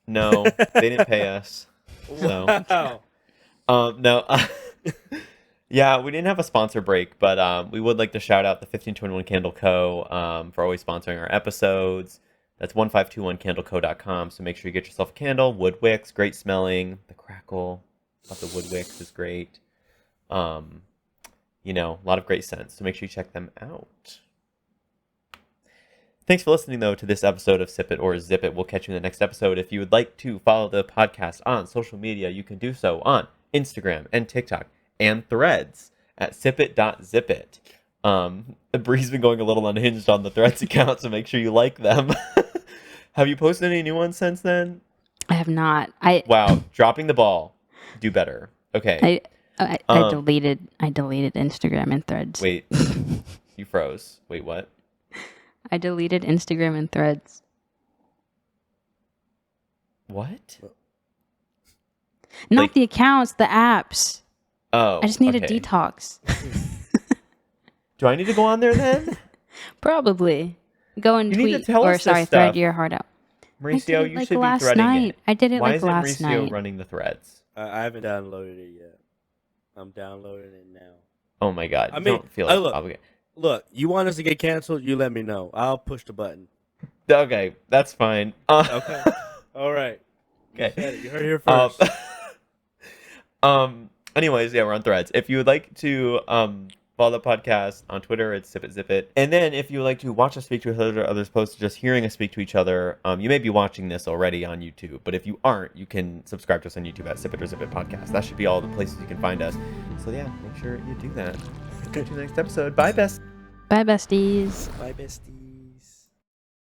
no, they didn't pay us. So Wow. no. Yeah, we didn't have a sponsor break, but we would like to shout out the 1521 Candle Co. For always sponsoring our episodes. That's 1521candleco.com. So make sure you get yourself a candle. Wood wicks, great smelling. The crackle of the wood wicks is great. You know, a lot of great scents. So make sure you check them out. Thanks for listening, though, to this episode of Sip It or Zip It. We'll catch you in the next episode. If you would like to follow the podcast on social media, you can do so on Instagram and TikTok and Threads at sipit.zipit. Bree's been going a little unhinged on the Threads account, so make sure you like them. Have you posted any new ones since then? I have not. Wow, dropping the ball. Do better. Okay. I deleted Instagram and Threads. Wait. You froze. Wait, what? I deleted Instagram and Threads. What? Not Like- the accounts, the apps. Oh. I just need okay. a detox. Do I need to go on there then? Probably. Go and You need to tweet. tell Or us this sorry, stuff. thread your heart out. I Mauricio, did it you like should be last threading night. it. I did it Why like isn't last Mauricio night. running the threads? I haven't downloaded it yet. I'm downloading it now. Oh my god. I You mean, don't feel I like look- obligated. Look, you want us to get canceled? You let me know. I'll push the button. Okay, that's fine. Okay. All right. You Okay. said it. You heard it here Um, first. anyways, yeah, we're on Threads. If you would like to Follow the podcast on Twitter. It's sipit.zipit. And then if you would like to watch us speak to each other, others opposed to just hearing us speak to each other, you may be watching this already on YouTube. But if you aren't, you can subscribe to us on YouTube at Sipit or Zipit Podcast. That should be all the places you can find us. So yeah, make sure you do that. Catch you next episode. Bye, best. Bye, besties. Bye, bestie.